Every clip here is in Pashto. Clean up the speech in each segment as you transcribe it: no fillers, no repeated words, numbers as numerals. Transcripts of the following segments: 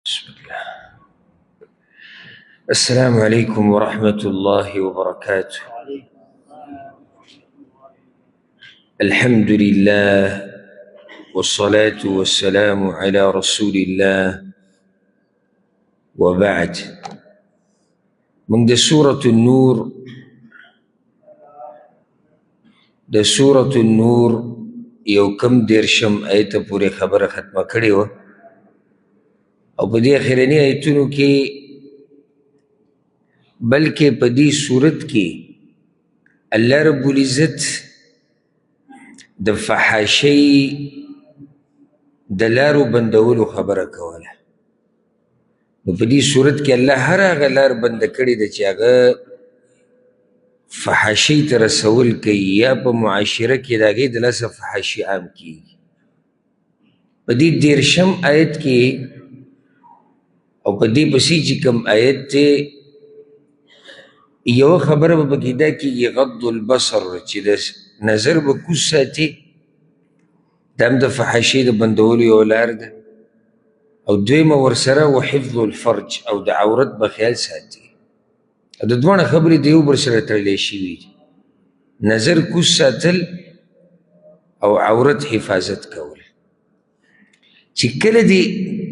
بسم الله. السلام عليكم ورحمة الله وبركاته. الحمد لله والصلاة والسلام على رسول الله وبعد. من سورة النور یو کم دیرشم آیت پورې خبره ختمه کړې وه او په دې اخرني آیتونو کې بلکې په دې صورت کې الله رب العزت د فحاشۍ د لارو بندولو خبره کوله. نو په دې صورت کې الله هر هغه لار بنده کړې ده چې هغه فحاشۍ ته رسول کوي یا په معاشره کې د هغې د لاسه فحاشي عام کیږي. په دې دیرشم آیت کې او په دې پسې چې کوم آیت دی یوه خبره به پکې دا کېږي غض البصر چې د نظر به کوز ساتي، دا هم د فحاشۍ د بندولو یو لار ده، او دویمه ورسره و حفظ الفرج او د عورت به خیال ساتي. د دواړه خبرې د یو بل سره تړلی شوي دي، نظر کوز ساتل او عورت حفاظت کول. چې کله دې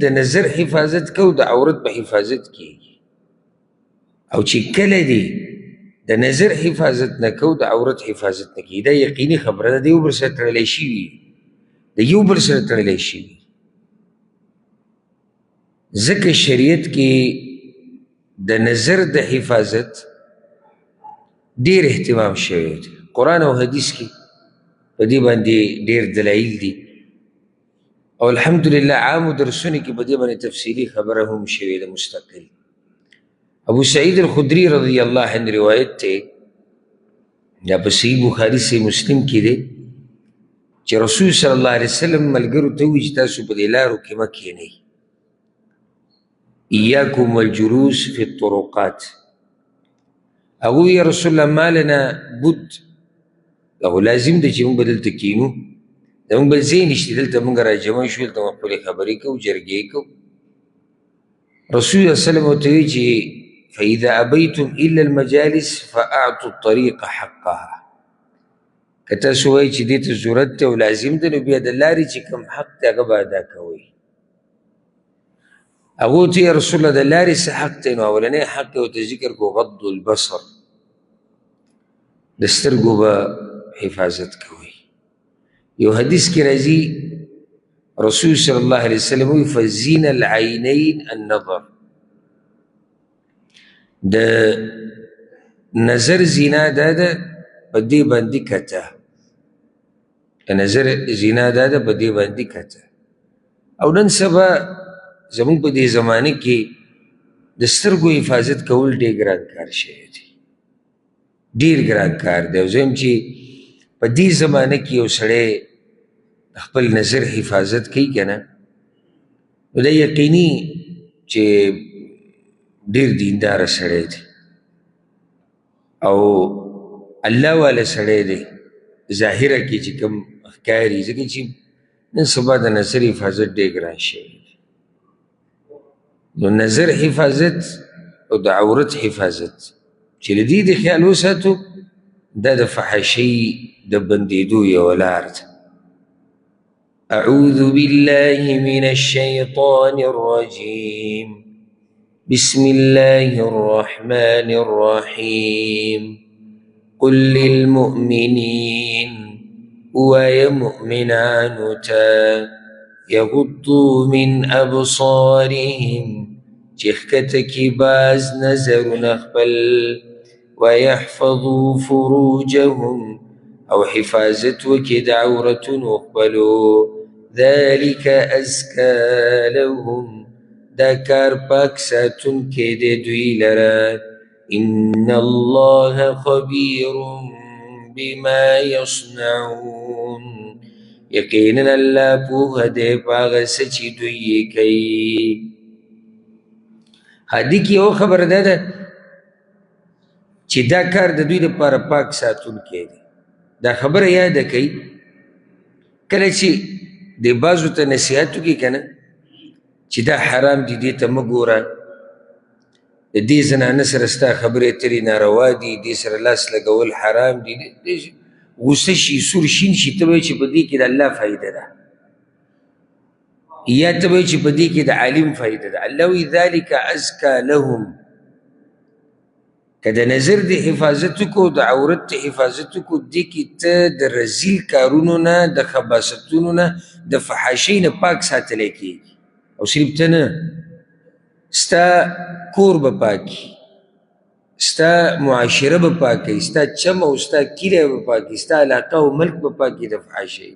د نظر حفاظت کو د عورت به حفاظت کیږي، او چې کله دې د نظر حفاظت نه کو د عورت حفاظت نه کیږي. دا یقیني خبره ده، د یو بل سره تړلی شوي د یو بل سره تړلی شوي. ځکه شریعت کې د نظر د حفاظت ډیر اهتمام شوی دی. قرآن او حدیث کې په دې باندې ډیر دلایل دي، او الحمدلله عامو درسونو کې په دې باندې تفصیلي خبره هم شوې ده مستقل. ابو سعید الخدری رضی الله عنه روایت دی، یا په صحیح بخاري صحیح مسلم کې دی، چې رسول صلی الله علیه وسلم ملګرو ته وویل چې تاسو په دې لارو کې مه کښېنئ، ایاکم والجلوس فی الطرقات. هغه یا رسول الله ما لنا بد، هغه لازم دی چې موږ به دلته کښېنو، زموږ بل ځای نشته، دلته موږ راجمع شو، دلته موږ خپلې خبرې کوو، جرګې کوو. رسول الله صلی الله علیه وسلم ورته وایي چې فاذا ابیتم الا المجالس فاعطوا الطریق حقها. که تاسو وایئ چې دې ته ضرورت دی او لازم دی، نو بیا د لارې چې کوم حق دی هغه به ادا کوئ. هغه ورته یا رسول الله د لارې څه حق دی؟ نو اولنی حق یې ورته ذکر کړو غض البصر، د سترګو به حفاظت کوئ. یو حدیث کې راځي رسول صلی الله علیه وسلم وی فزین العینین النظر، د نظر زینا دا ده په دې باندې کته، د نظر زینا دا ده په دې باندې کته. او نن سبا زموږ په دې زمانه کې د سترګو حفاظت کول ډېر ګران کار شوی دی، ډېر ګران کار دی. او زم چې په دې زمانه کې یو سړی خپل نظر حفاظت کوي که نه، نو دا یقیني چې ډېر دینداره سړی دی او الله والا سړی دی ظاهره کې چې کوم ښکاري. ځکه چې نن سبا د نظر حفاظت ډېر ګران شوی دی. نو نظر حفاظت او د عورت حفاظت چې له دې د خیال وساتو، دا د فحاشۍ د بندېدو یوه لار ده. أعوذ بالله من الشيطان الرجيم بسم الله الرحمن الرحيم قل للمؤمنين ويا مؤمنان يغضوا من أبصارهم چخکتك باز نظر نخبل ويحفظوا فروجهم او حفاظت وكد عورة نقبلوا ذلك أزكى لهم دا کار پاک ساتون کې د دوی لره ان الله خبیر بما یصنعون، یقینا الله پوهه دی په هغه څه چې دوی یې کوي. حدیث کې یو خبره دا ده چې دا کار د دوی لپاره پاک ساتون کې دی. دا خبره یاده کوي، کله چې د بعضو ته نصیحت وکړي که نه، چې دا حرام دي دې ته مه ګوره، د دې زنانه سره ستا خبرې اترې ناروا دي، دې سره لاس لګول حرام دي، غوسه شي سور شین شي، ته به وایې چې په دې کې د الله فایده ده، یا ته به وایې چې په دې کې د عالم فایده ده. الله وایي ذلک ازکا لهم، که د نظر د حفاظت وکړو، د عورت د حفاظت وکړو، دې کې ته د رذیل کارونو نه، د خباثتونو نه، د فحاشۍ نه پاک ساتلی کېږي. او صرف ته نه، ستا کور به پاکي، ستا معاشره به پاکي، ستا چم او ستا کلی به پاکي، ستا علاقه او ملک به پاکي د فحاشۍ.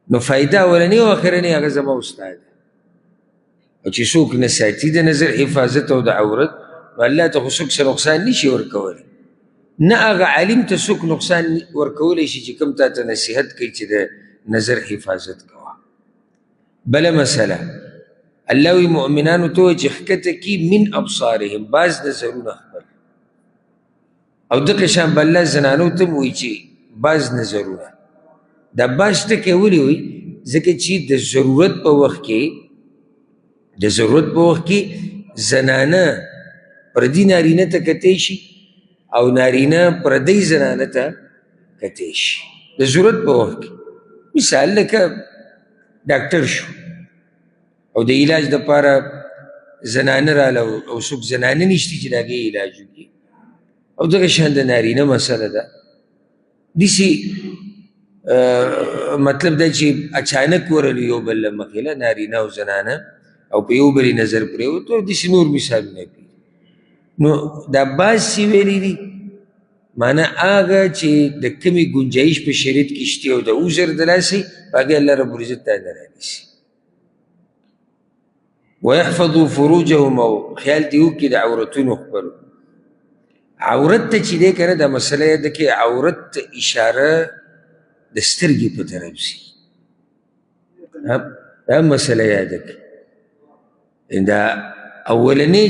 نو فایده اولنۍ او اخرنۍ هغه زما او ستا ده. او چې څوک نه ساتي د نظر حفاظت او د عورت، نو الله ته خو څوک څه نقصان نشي ورکولی، نه هغه عالم ته څوک نقصان ورکولی شي چې کوم تا ته نصیحت کوي چې د نظر حفاظت کوه. بله مسله، الله وی مؤمنانو ته وایي چې ښکته کي من ابصارهم، بعض نظرونه خپل، او دغه شان به الله زنانو ته هم وایي چې بعض نظرونه. دا بعض ټکی ولې وایي؟ ځکه چې د ضرورت په وخت کې، د ضرورت په وخت کې زنانه پردي نارینه ته کتی شي، او نارینه پردی زنانه ته کتی شي د ضرورت په وخت کې. مثال لکه ډاکټر شو او د علاج دپاره زنانه راله او څوک زنانه نشتی چې د هغې علاج وکړي، او دغه شان د نارینه مسله ده. داسې مطلب دا چې اچانک ورلو یو بل له مخې نارینه او زنانه، او په یو بلې نظر پرېوتو، داسې نور مثالونه کوي. نو دا بعض چې ویلي دي، معنی هغه چې د کمې ګنجایش په شریعت کې شتي او د عذر د لاسه، په هغې الله رب العزت تا نه رانیسي. ویحفظو فروجهم، او خیال دې وکړي د عورتونو خپلو. عورت ته چې دی که نه، دا مسله یاده کې، عورت ته اشاره د سترګې په طرف ځي، دا مسله یاده کړي. دا اولنۍ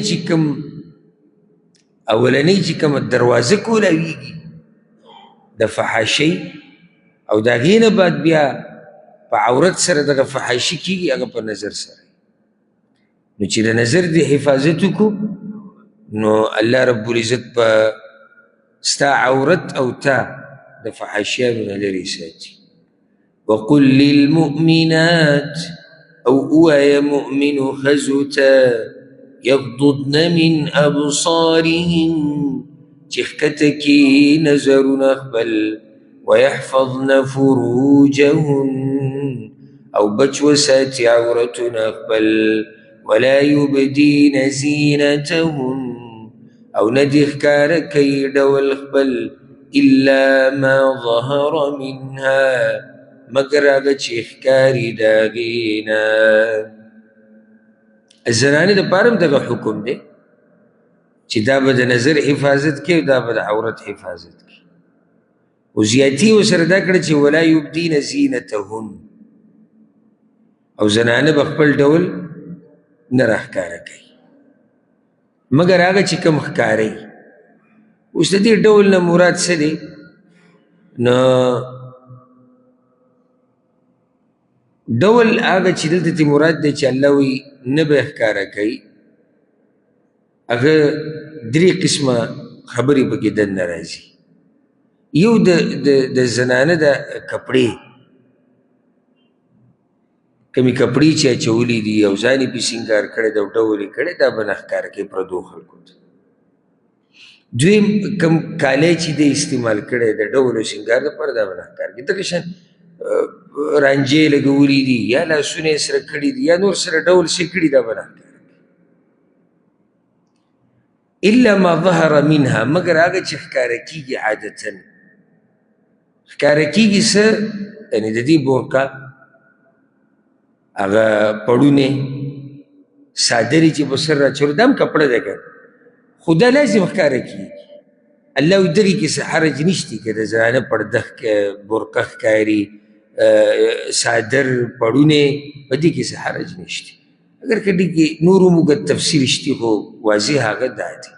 چې کومه دروازه کولاویږي د فحاشۍ، او د هغې نه بعد بیا په عورت سره دغه فحاشي کېږي، هغه په نظر سره. نو چې د نظر د حفاظت وکړو، نو الله رب العزت په ستا عورت او تا د فحاشیانو نه لرې ساتي. وقل للمؤمنات، او اوایا مؤمنو ښځو ته، یغضضن من ابصارهن، چې ښکته کي نظرونه خپل، ویحفظن فروجهن، او بچ وساتي عورتونه خپل، ولا یبدین زینتهن، او ندی ښکاره کوي ډول خپل، الا ما ظهر منها، مگر هغه چې ښکاري د هغې نه. زنانې دپاره هم دغه حکم دی چې دا به د نظر حفاظت کوي، او دا به د عورت حفاظت کوي. او زیاتي ورسره دا کړه چې ولا یبدین زینتهن، او زنانه به خپل ډول نه راښکاره کوي، مګر هغه چې کوم ښکاروي. اوس د دې ډول نه مراد څه دی؟ نو ډول هغه چې دلته ترې مراد دی چې الله وایي نه به یې ښکاره کوي، هغه درې قسمه خبرې پکې دننه راځي. یو د زنانه د کپړې، کمی کپړې چې اچولي دي او ځان یې پې سینګار کړی دی او ډول یې کړی، دا به نه ښکاره کوي پردو خلکو ته. دویم کم کالی چې دی استعمال کړی د ډول او سینګار دپاره، دا به نه ښکاره کوي. دغه شان رانجې لګولي دي، یا لاسونه یې سره کړي دي، یا نور سره ډول څه کړي، دا به نه ښکاره کوي. الا ما ظهر منها، مګر هغه چې ښکاره کېږي عادتاً. ښکاره کېږي څه؟ یعنې د دې بورکا، هغه پړونې، څادرې چې په سر راچولو، دا هم کپړه ده که، خو دا لازم ښکاره کېږي. الله وایي دغې کې څه حرج نشتی که د زنانه پرده بورکه ښکاري، څادر، پړونې، په دې کې څه حرج نشتی. اگر که دې کې نور هم اوږد تفصیل شتي، خو واضح هغه دا دی.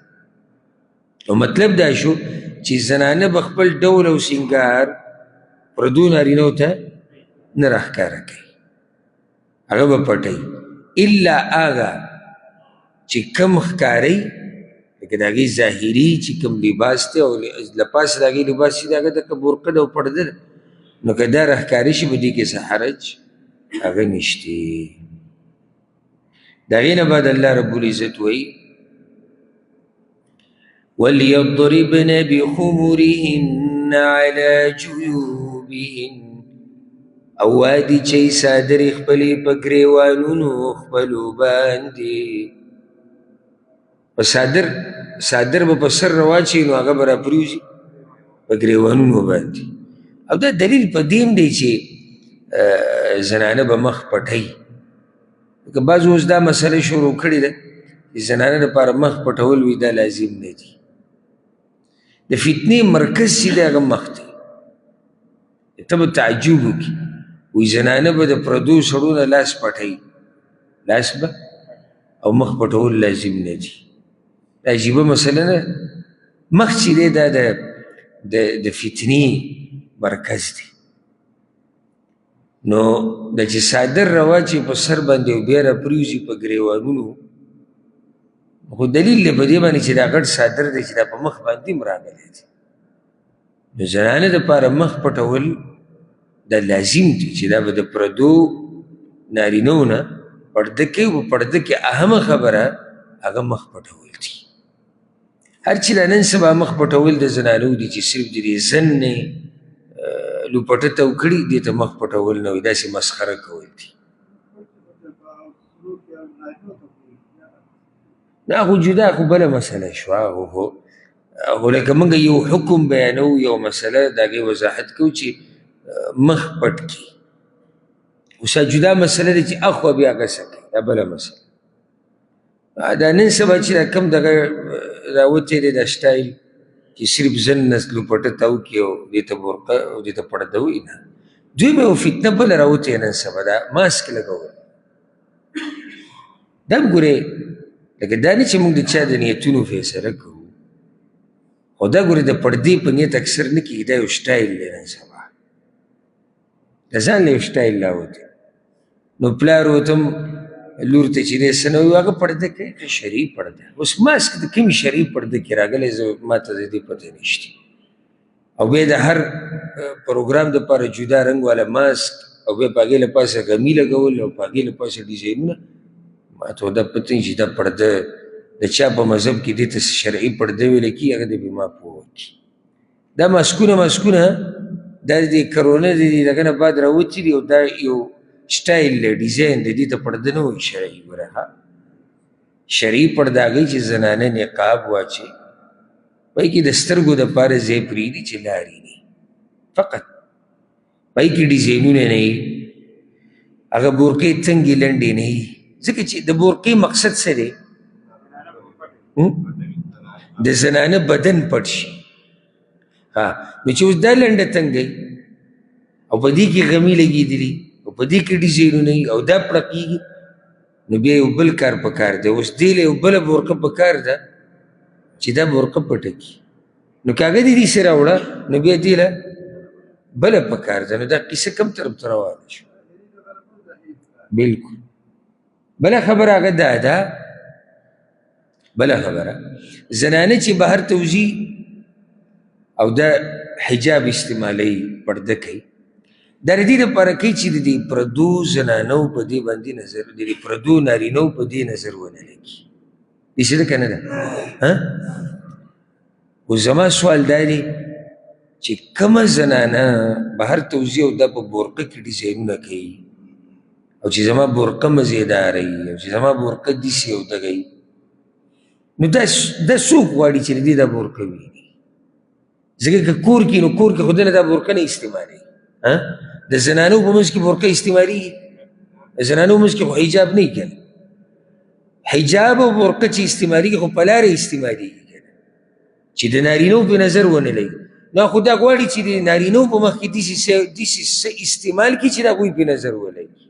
او مطلب دا شو چې زنانه به خپل ډول او سینګار پردو نارینهو ته نه راښکاره کوي، هغه به پټوي. الا آغا چې کم ښکاري لکه د هغې ظاهري چې کوم لباس دی او له پاسه د هغې لباس چې د هغه دغه برقه ده او پرده ده نو که دا راښکاري شي په دې کې څه حرج هغه نشتې. د هغې نه بعد الله رب العزت وایي وَلْيَضْرِبْنَ بِخُمُرِهِنَّ عَلَى جُيُوبِهِنَّ او وادي چي صادر خپلې په ګریوانونو خپلو باندې. په صادر به په سر راواچوي نو هغه به راپرېوځي په ګریوانونو باندې. او دا دلیل په دې هم دی چې زنانه به مخ پټوي. که بعض اوس دا مسله شروع کړې ده چې زنانه دپاره مخ پټول وي دا لازم نه دي. د فتنې مرکز چې دی هغه مخ دی. ته به تعجب وکړي وایي زنانه به د پردو سړو نه لاس پټوي، لاس به او مخ پټول لازم نه دي. دا عجیبه مسله نه. مخ چې دی دا د فتنې مرکز دی. نو د چې صادر رواچي په سر باندې او بیا راپرېوځي په ګریوانونو خو دلیل دی په دې باندې چې دا غټ صادر دی چې دا په مخ باندې هم راغلی دی. نو زنانه دپاره مخ پټول دا لازم دی چې دا به د پردو نارینو نه پرده کې په پرده کې اهمه خبره هغه مخ پټول دي. هر چې دا نن سبا مخ پټول د زنانو دي چې صرف د دې زن نه لوپټه ته وکړي دې ته مخ پټول نه وي، داسې مسخره کول دي. دا خو جدا خو بله مسله شوه. خو لکه موږ یو حکم بیانو یو مسله د هغې وضاحت کوو چې مخ پټ کړي. اوس جدا مسله ده چې اخوا بیا هغه څه کوي، دا بله مسله. دا نن سبا چې دا کوم دغه راوتی دی دا سټایل چې صرف زن نه لوپټه ته وکړي او دې ته برقه او دې ته پرده وایي نه. دوی به یو فتنه بله راوتی نن سبا دا ماسک لګول. دا هم ګورې لکه دا نه چې موږ د چا د نیتونو فیصله کوو خو دا ګورې د پردې په نیت اکثر نه کېږي. دا یو سټایل دی نن سبا د ځان له یو سټایل راوتی. نو پلار ورته هم لور ته چې دی څه نه وایي هغه پرده کوي که شرعي پرده. اوس ماسک د کومې شرعي پرده کې راغلی ما ته د دې پته نشته. او بیا د هر پروګرام دپاره جدا رنګ والا ماسک او بیا په هغې له پاسه غمي لګول او په هغې له پاسه ډیزاینونه. ما ته دا پته چې دا پرده د چا په مذهب کې دې ته شرعي پرده ویله کي هغه دې بې ما پوه وکړي. دا ماسکونه دا د کرونا د دغه نه بعد راوتي دي او دا یو سټایل دی ډیزاین دی. دې ته پرده نه وایي شرعي. ګوره شرعي پرده هغوی چې زنانه نقاب واچي پای کې د سترګو دپاره ځای پرېږدي چې لارې نه فقط پای کې ډیزاینونه نه وي. هغه بورقې تنګې لنډې نه وي ځکه چې د بورقې مقصد څه دی د زنانه بدن پټ شي. نو چې اوس دا لنډه تنګی او په دې کې غمي لګېدلي او په دې کې ډیزاینونه وي او دا پړقېږي نو بیا یو بل کار پکار دی. اوس دې له یو بله بورقه پکار ده چې دا بورقه پټه کړي. نو که هغه دې دې سره راوړه نو بیا دې له بله پکار ده. نو دا قصه کوم طرف ته روانه شو. بلکل بله خبره هغه دا ده بله خبره زنانه چې بهر ته وځي او دا حجاب استعمالوي پرده کوي دا د دې دپاره کوي چې د دې پردو زنانو په دې باندې نظر د دې پردو نارینو په دې نظر ونه لګي. داسې ده که نه ده؟ خو زما سوال دا دی چې کومه زنانه بهر ته وځي او دا په بورقه کې ډیزاینونه کوي او چې زما بورقه مزېداره وي او چې زما بورقه داسې او دغه وي نو دا څوک غواړي چې د دې دا بورقه وي؟ ځکه که کور کې نو کور کې خو دله دا بورقه نه استعمالوي. د زنانو په منځ کې بورقه استعمالېږي. د زنانو منځ کې خو حجاب نه وي که نه. حجاب او بورقه چې استعمالېږي خو په لاره استعمالېږي که نه چې د نارینو په نظر ونه لګي. نو خو دا غواړي چې د نارینو په مخ کې داسې څه استعمال کړي چې د هغوی په نظر ولګي.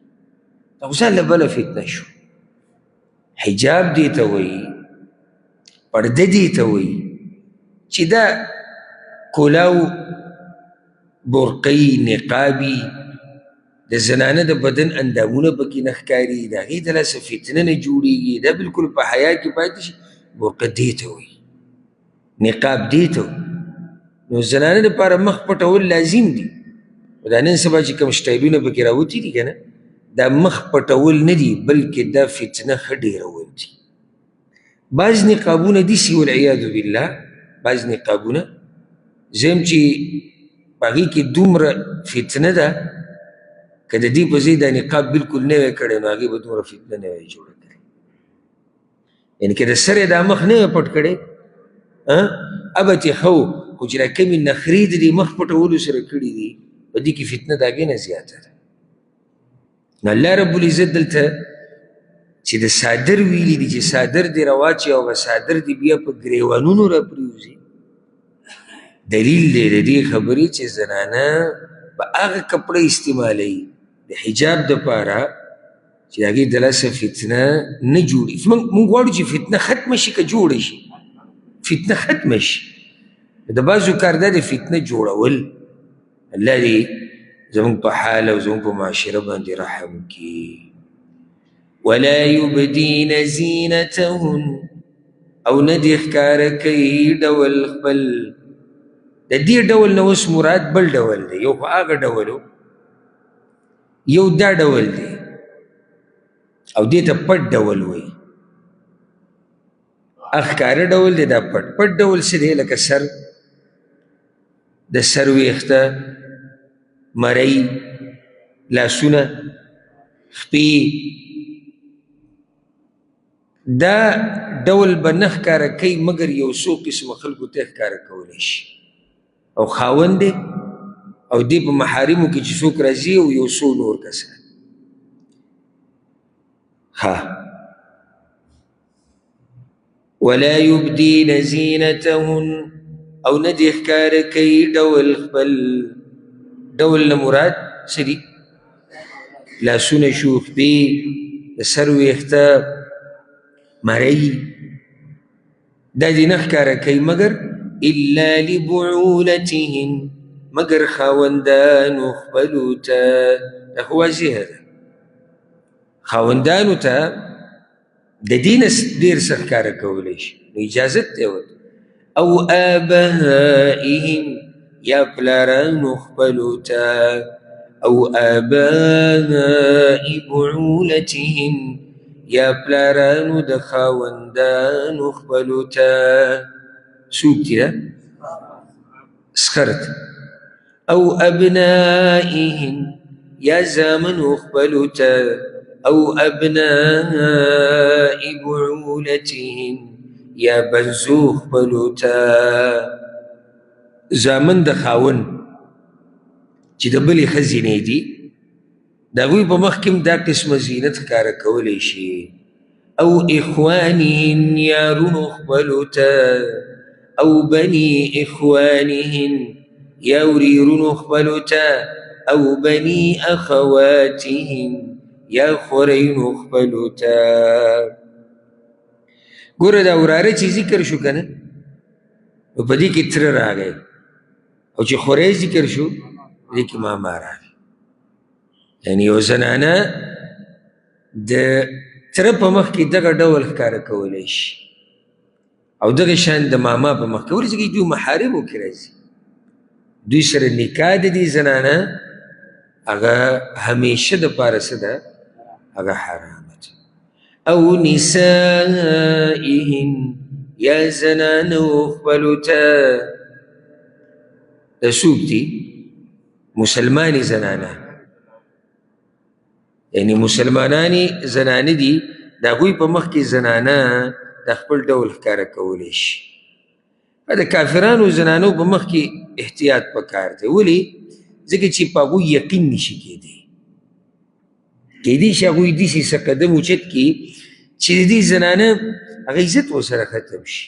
دا خو ځان له بله فتنه شو. حجاب دې ته وایي پرده دې ته وایي چې دا کولاو برقی نقابی د زنانه د بدن اندامونه پکې نه ښکاري، د هغې د لاسه فتنه نه جوړېږي، دا بلکل په حیا کې پاتې شي. برقه دې ته وایي، نقاب دې ته وایي. نو زنانه دپاره مخ پټول لازم دي. دا نن سبا چې کوم سټایلونه پکې راوتي دي که نه، دا مخ پټول نه دي بلکې دا فتنه ښه ډېرول دي. بعض نقابونه داسې والعیاذ بالله، بعض نقابونه زه یم چې په هغې کې دومره فتنه ده، که د دې په ځای دا نقاب بلکل نه وی کړی نو هغې به دومره فتنه نه وی جوړه کړې. یعنې که د سر یې دا مخ نه وی پټ کړی ابه چې ښه و، خو چې دا کمې نخرې د دې مخ پټولو سره کړي دي په دې کې فتنه د هغې نه زیاته ده. نو الله رب العزت دلته چې د صادر ویلي دي چې صادر دې راواچي او هغه صادر دې بیا په ګریوانونو را پرېوځي، دلیل دی د دې خبرې چې زنانه په هغه کپړه استعمالوي د حجاب دپاره چې د هغې د لاسه فتنه نه جوړي. موږ غواړو چې فتنه ختمه شي که جوړه شي؟ فتنه ختمه شي. د بعضو کار دا د فتنه جوړول. الله دې زموږ په حال او زموږ په معاشره باندې رحم کړي. ولا یبدین زینتهن، او نه دې ښکاره کوي ډول خپل. د دې ډول نه اوس مراد بل ډول دی. یو خو هغه ډولو، یو دا ډول دی او دې ته پټ ډول وایي. ښکاره ډول دی دا پټ ډول څه دی؟ لکه سر، د سر ویښته، مرۍ، لاسونه، خپې. دا ډول به نه ښکاره کوي مګر یو څو قسمه خلکو ته ښکاره کولی شي. او خاوند دی او دې په محارمو کې چې څوک راځي او یو څو نور کسان. ولا یبدین زینتهن، او نه دې ښکاره کوي ډول خپل. ډول نه مراد څه دي؟ لاسونه شو، خپې، د سر ویښته، مرۍ. دا دې نه ښکاره کوي مګر الا لبعولتهم، مگر خاوندانو خپلو ته. دا خو واضحه ده، خاوندانو ته د دې نه ډېر څه ښکاره کولی شي، نو اجازت دی ورته. او آبائهم، یا پلارانو خپلو ته. او آباء بعولتهم، یا پلارانو د خاوندانو خپلو ته. څوک دي دا؟ سخرت. او ابنائهم، یا زامنو خپلو ته. او ابناء بعولتهم، یا بنزو خپلو ته. زامن د خاوند چې د بلې ښځې نه دي، د هغوی په مخ کې هم دا قسمه زینت ښکاره کولی شي. او اخوانهن، یا رونو خپلو ته. او بني اخوانهن، یا وريرونو خپلو ته. او بني اخواتهم، یا خورینو خپلو ته. ګوره دا وراره چې ذکر شو که نه، نو په دې کې تره راغی، او چې خوری ذکر شو په دې کې ماما راغی. یعنې یو زنانه د تره په مخ کې دغه ډول ښکاره کولی شي، او دغه شان د ماما په مخ کې. ولې ځکه دوی محارمو کې راځي، دوی سره نکاح د دې زنانه هغه همیشه دپاره څه ده؟ هغه حرامه ده. او نسائهم، یا زنانو خپلو ته. د څوک دي؟ مسلمانې زنانه، یعنی مسلمانانې زنانه دي، د هغوی په مخ کې زنانه د خپل ډول ښکاره کولی شي. د کافرانو زنانو په مخ کې احتیاط پکار دی. ولې؟ ځکه چې په هغوی یقین نشي کېدی. کېدی شي هغوی داسې څه قدم اوچت کړي چې د دې زنانه هغه عزت ورسره ختم شي.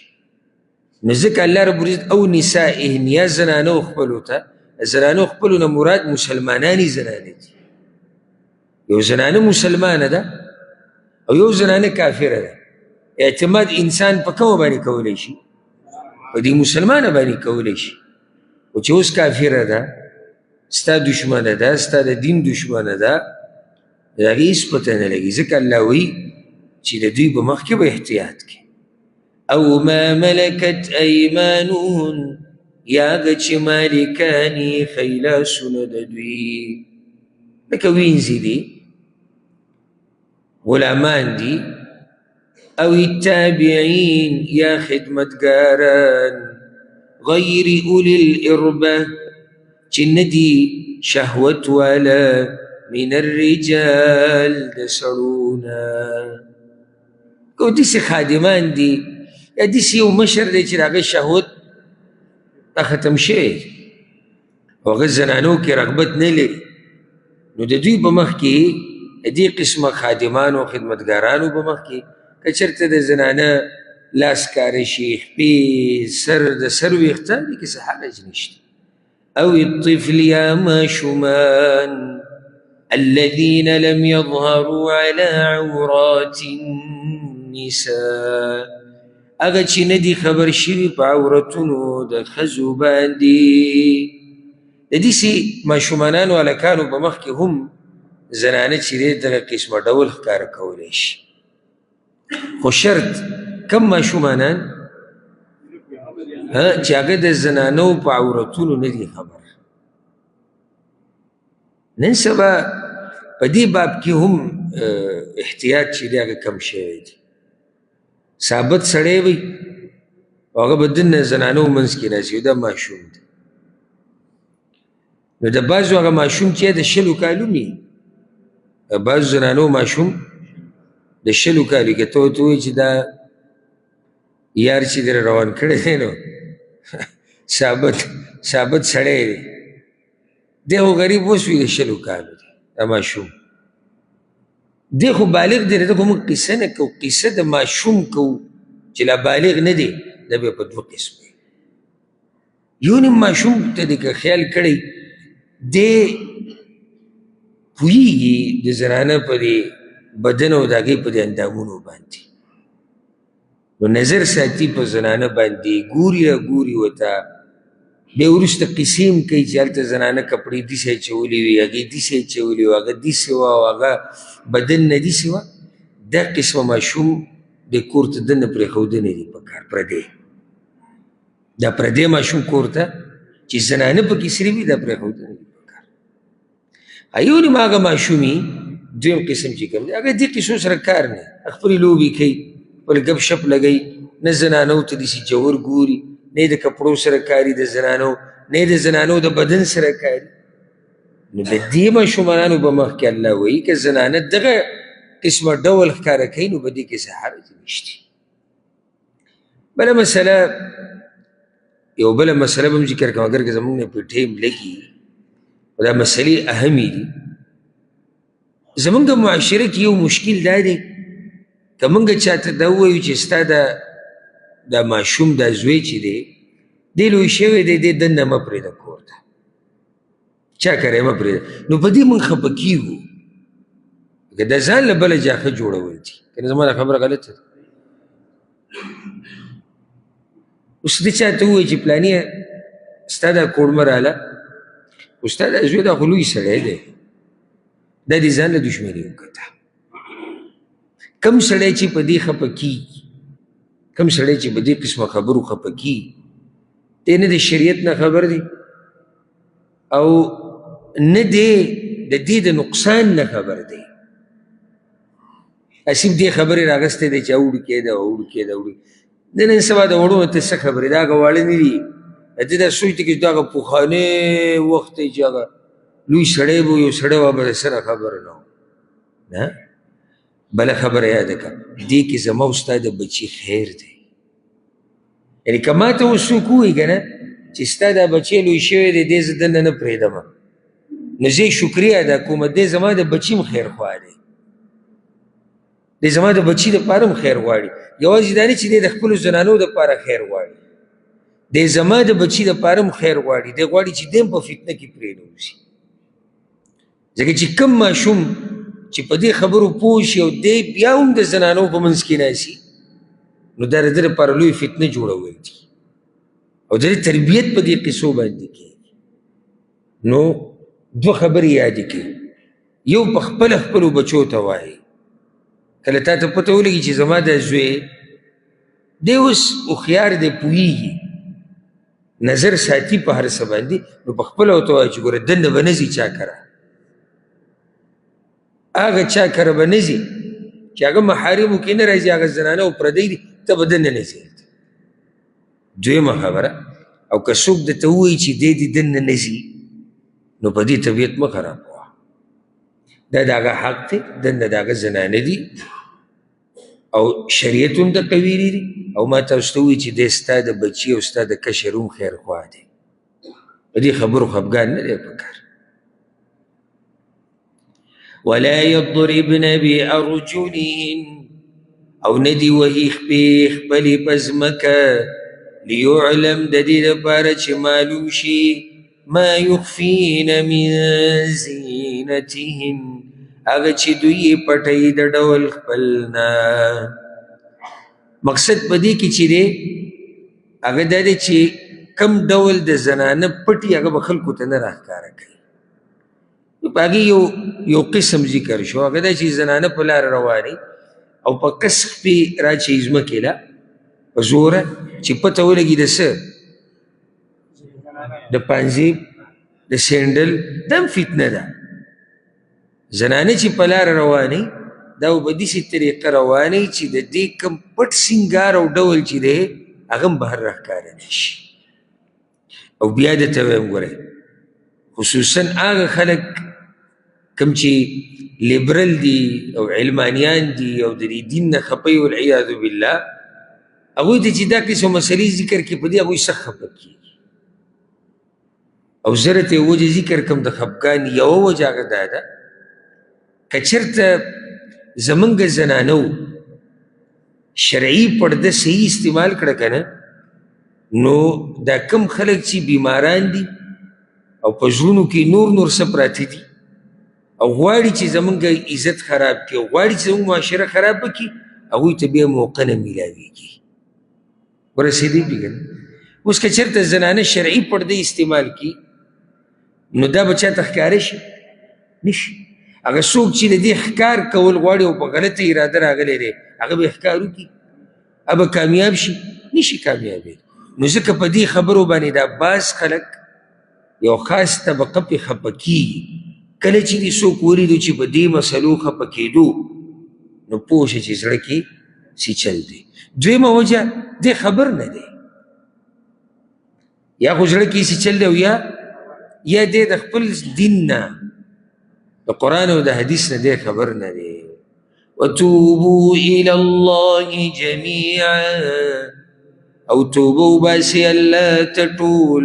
نو ځکه الله رب العزت او نسائهم، یا زنانو خپلو ته. زنانو خپلو نه مراد مسلمانانې زنانې دي. یو زنانه مسلمانه ده او یو زنانه کافره ده. اعتماد انسان په کومه باندې کولی شي؟ په دې مسلمانه باندې کولی شي. او چې اوس کافره ده، ستا دشمنه ده، ستا د دین دشمنه ده، د هغې هېڅ پته نه لګي. ځکه الله وایي چې د دوی په مخکې به احتیاط کې. او ما ملکت ایمانهن، یا هغه چې مالکان یې ښی لاسونه د دوی، لکه وینځې دي، غلامان دي، او التابعین یا خدمتګاران، غیر اولی الاربه چې نه دي شهوت والا، من الرجال د سړونه. که داسې خادمان دي یا داسې یو مشر دی چې د هغه شهوت ختم شوی او هغه زنانو کې رغبت نه لري، نو د دوی په مخ کې د دې قسمه خادمانو او خدمتګارانو په مخ کې که چېرته د زنانه لاس کاره شي، خپې، سر د سر ویښته، دې کې څه حرج نشته. او الطفل یا ماشومان الذين لم يظهروا على عورات النساء، هغه چې نه دي خبر شوي په عورتونو د ښځو باندې. د داسې ماشومانانو هلکانو په مخ کې هم زنانه چې دی دغه قسمه ډول ښکاره کولی شي، خو شرط کم ماشومانان چې هغه د زنانو په عورتونو نه دي خبر. نن سبا په دې باب کې هم احتیاط چې دی هغه کم شوی دی. ثابت سړی وي او هغه به دننه زنانو منځ کې راځي، دا ماشوم دی. نو د بعضو هغه ماشوم چې د 20 کالو وي، بعضو زنانو ماشوم د 20 کالو کې ته ورته ووایي چې دا یار چې در روان کړی دی نو ثابت سړی دی، دی خو غریب اوس وي، د 20 کالو دی دا ماشوم، دی خو بالغ دی. دغه موږ قصه نه کوو، قصه د ماشوم کوو چې لا بالغ نه دی. دا بیا په 2 قسم دی. یو نیم ماشوم ته دې که خیال کړی دی پوهیږي د زنانه په دې بدن او د هغې په دې اندامونو باندې، نو نظر ساتي په زنانه باندې، ګوري راګوري ورته، بیا وروسته قصې هم کوي چې هلته زنانه کپړې داسې اچولې وي، هغې داسې اچولې وه، هغه داسې وه او هغه بدن نه داسې وه. دا قسمه ماشوم د کور ته دننه پرېښودنه دي پکار، پردی. دا پردی ماشوم کور ته چې زنانه پکې سرې وي، دا پرېښودنه دي پکار. یو نیم هغه ماشومي دویم قسم چې کوم دی، هغه دې قصو سره کار نه، خپلې لوبې کوي، خپل ګپ شپ لګوي، نه زنانو ته داسې جور ګوري، نه د کپړو سره کاري د زنانو، نه د زنانو د بدن سره کاري. نو د دې ماشومانانو په مخ کې الله وایي که زنانه دغه قسمه ډول ښکاره کوي نو په دې کې څه حرج نشته. بله مسله، یو بله مسله به هم ذکر کوم اگر که زموږ نه په ټیم لګي، دا مسلې اهمې دي. زموږ د معاشره کې یو مشکل دا دی، که موږ چاته دا ووایو چې ستا دا ماشوم دا زوی چې دی دی لوی شوی دی، دی دننه مه پرېږده کور ته، چا کری مه پرېږده، نو په دې موږ خفه کېږو که دا ځان له بله جاښه جوړول دي. که نه زما دا خبره غلطه ده. اوس ده چاته ووایي چې پلانیه ستا دا کوړمه راله، خو ستا دا زوی دا خو لوی سړی دی، دا دې ځان له دشمني وکړه. کم سړی چې په دې خفه کېږي، کم سړی چې په دې قسمه خبرو خفه کېږي، دی نه د شریعت نه خبر دی او نه دی د دې د نقصان نه خبر دی. اسیب دې خبرې راغستی دی چې اوړي کېده اوړي کېده اوړي. د نن سبا د وړو نه ته څه خبرې، دا هغه واړه نه دي. ته دا سوچ دی چې دا هغه پخوانی وخت دی چې هغه لوی سړی به یو سړی وه به د سره خبره نه وه. نه، بله خبره یاده کړه، دې کې زما او ستا د بچي خیر دی. یعنې که ما ته اوس څوک ووایي که نه چې ستا دا بچی لوی شوی دی، دې زه دننه نه پرېږدمه، نو زه یې شکریه ادا کوم، دی زما د بچي هم خیر خوا دی، دی زما د بچي دپاره هم خیر غواړي. یوازې دا نه چې دی د خپلو زنانو دپاره خیر غواړي، دی زما د بچي دپاره هم خیر غواړي. دی غواړي چې دی هم په فتنه کې پرېنوځي. ځکه چې کوم ماشوم چې په دې خبرو پوه شي او دی بیا هم د زنانو په منځ کې ناسي، نو دا د ده لپاره لوی فتنه جوړول دي او د دې تربیت په دې قصو باندې کېږي. نو دوه خبرې یادې کړي. یو په خپله خپلو بچو ته وایي، کله تا ته پته ولګي چې زما دا زوی دی اوس هوښیار دی، پوهېږي، نظر ساتي په هر څه باندې، نو په خپله ورته وایي چې ګوره دننه به نه ځي چا کره، هغه چا کره به نه ځي چې هغه محارمو کې نه راځي، هغه زنانه او پردی دي، ته به دننه نه ځي. دویمه خبره، او که څوک درته ووایي چې دی دې دننه نه ځي، نو په دې طبیعت مه خرابوه، دا د هغه حق دی، دننه د هغه زنانه دي او شریعت هم درته ویلي دي، او ما تاسو ته ووایي چې دی ستا د بچي او ستا د کشر هم خیرخوا دی. په دې خبرو خفګان نه دی پکار. ولا يضربن بأرجلهن، او ندی وهي خپې خپلې په ځمکه، ليعلم د دې لپاره چې معلوم شي ما يخفين من زینتهن، هغه چې دوی یې پټوي د ډول خپل نه. مقصد په دې کې چې دی هغه دا دی چې کم ډول د زنانه پټي هغه به خلکو ته نه راښکاره کوي. په هغې یو قسم ذکر شو، هغه دا چې زنانه په لاره روانې او په کس خپې راچوي ځمکې له په زوره، چې پته ولګي د څه، د پانزیب، د سینډل، دا هم فتنه ده. زنانه چې په لاره روانې دا به په داسې طریقه روانې چې د دې کوم پټ سینګار او ډول چې دی هغه هم بهر راښکاره نه شي. او بیا درته وایم ګورئ، خصوصا هغه خلک کوم چې لیبرل دي او علمانیان دي او د دې دین نه خپوي والعیاذ بالله، هغوی ته چې دا قسم مسلې ذکر کړي په دې هغوی سخت خفه کېږي. او زه راته یې وجه ذکر کړم د خفګان یوه وجه هغه دا ده، که چېرته زمونږ زنانو شرعي پرده صحیح استعمال کړه که نه، نو دا کم خلک چې بیماران دي او په زړونو کې نور څه پراته دي او غواړي چې زمونږ عزت خراب کړي او غواړي چې زمونږ معاشره خرابه کړي، هغوی ته بیا موقع نه میلاویږي. ورسېدلی که نه؟ اوس که چېرته زنانه شرعي پرده استعمال کړي نو دا به چاته ښکاره شي؟ نشي. هغه څوک چې د دې ښکار کول غواړي او په غلطه اراده راغلی دی، هغه به ښکار وکړي، هغه به کامیاب شي؟ نشي کامیابېدی. نو ځکه په دې خبرو باندې دا بعض خلک یو خاص طبقه پې خفه کېږي. کله چې دې څوک ولیدو چې په دې مسلو خفه کېدو، نو پوه شه چې زړه کې څه چل دی. دویمه وجه دې خبر نه دی، یا خو زړه کې څه چل دی او یا دې د خپل دین نه، د قرآن او د حدیث نه دې خبر نه دی. وتوبوا إلى الله جميعا، او توبه وباسي الله ته ټول،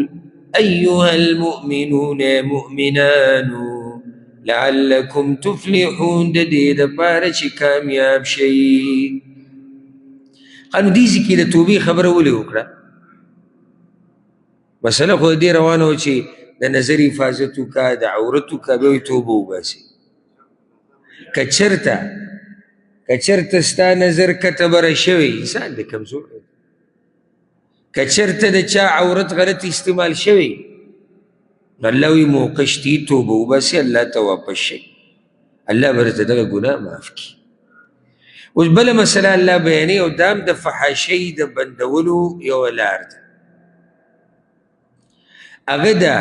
أيها المؤمنون مؤمنانو لعلكم تفلحون، د دې دپاره چې کامیاب شئ. نو دې کې د توبې خبره ولې وکړه؟ مسله خو دې روانه وه چې د نظر حفاظت وکړه، د عورت وکړه، بیا وایي توبه وباسي. که چېرته ستا نظر کتبره شوی، انسان دی کمزور دی، که چېرته د چا عورت غلط استعمال شوی، نو الله وایي موقع شتي، توبه وباسي، الله ته واپس شئ، الله به درته دغه ګناه معاف کړي. اوس بله مسله الله بیانوي، او دا هم د فحاشۍ د بندولو یوه لار ده. هغه ده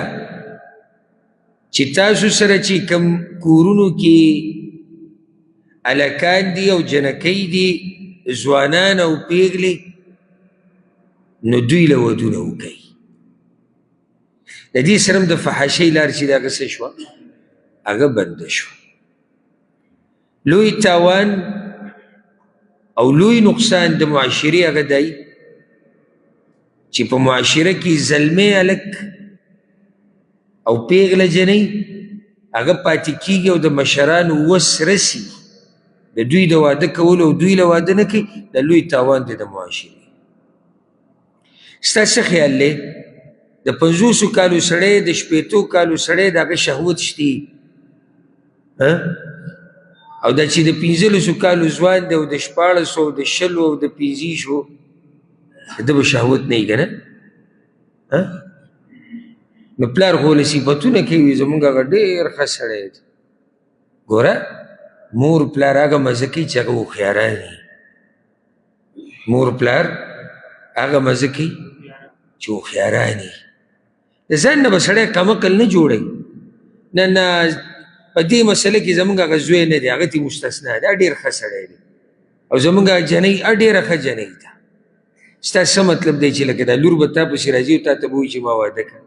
چې تاسو سره چې کوم کورونو کې هلکان دي او جنکۍ دي، ځوانان او پیغلې، نو دوی له ودونه وکوي. د دې سره هم د فحاشۍ لار چې د هغه څه شوه، هغه بنده شوه. لوی تاوان او لوی نقصان د معاشرې هغه دی چې په معاشره کې زلمی هلک او پیغله جنۍ هغه پاتې کېږي او د مشرانو وس رسي د دوی د واده کولو او دوی له واده نه کوي، د لوی تاوان دی د معاشرې. ستا څه خیال دی؟ د 50 کالو سړی، د 80 کالو سړی د هغه شهوت شتي، او دا چې د 15 کالو ځوان دی او د 14 او د 20 او د 25 د به شهوت نه وي که نه؟ نو پلار خو له صفتونه کوي زمونږ هغه ډېر ښه سړی دی ګوره مور پلار هغه مزه کوي چې هغه هوښیاران وي مور پلار هغه مزه کوي چې هوښیاران وي د ځان نه به سړی کمقل نه جوړوي نه نه په دې مسله کې زمونږ هغه زوی نه دی هغه ترې مستثنا دی ډېر ښه سړی دی او زمونږ جنۍ ډېره ښه جنۍ ده ستا څه مطلب دی چې لکه دا لور به تا پسې راځي او تا ته به وایي چې ما واده کړه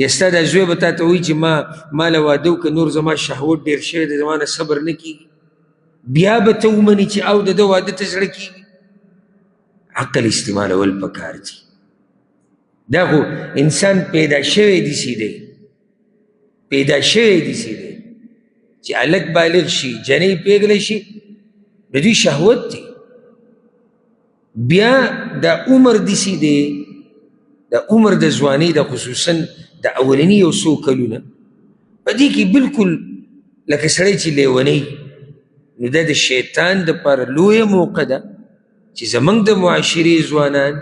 یا ستا دا زوی به تا ته وایي چې ما له واده وکړه نور زما شهوت ډېر شوی دی زما نه صبر نه کېږي بیا به ته ومنې چې او د ده واده ته زړه کېږي عقل استعمالول پکار دي دا خو انسان پیدا شوی داسې دی پیدا شوی داسې دی چې هلک بالغ شي جنۍ پیغله شي د دوی شهوت دی بیا دا عمر داسې دی د عمر د ځوانۍ د خصوصا د اولني یو څو کلونه په دې کې بلکل لکه سړی چې لیونی نو دا د شیطان دپاره لویه موقع ده چې زموږ د معاشرې ځوانان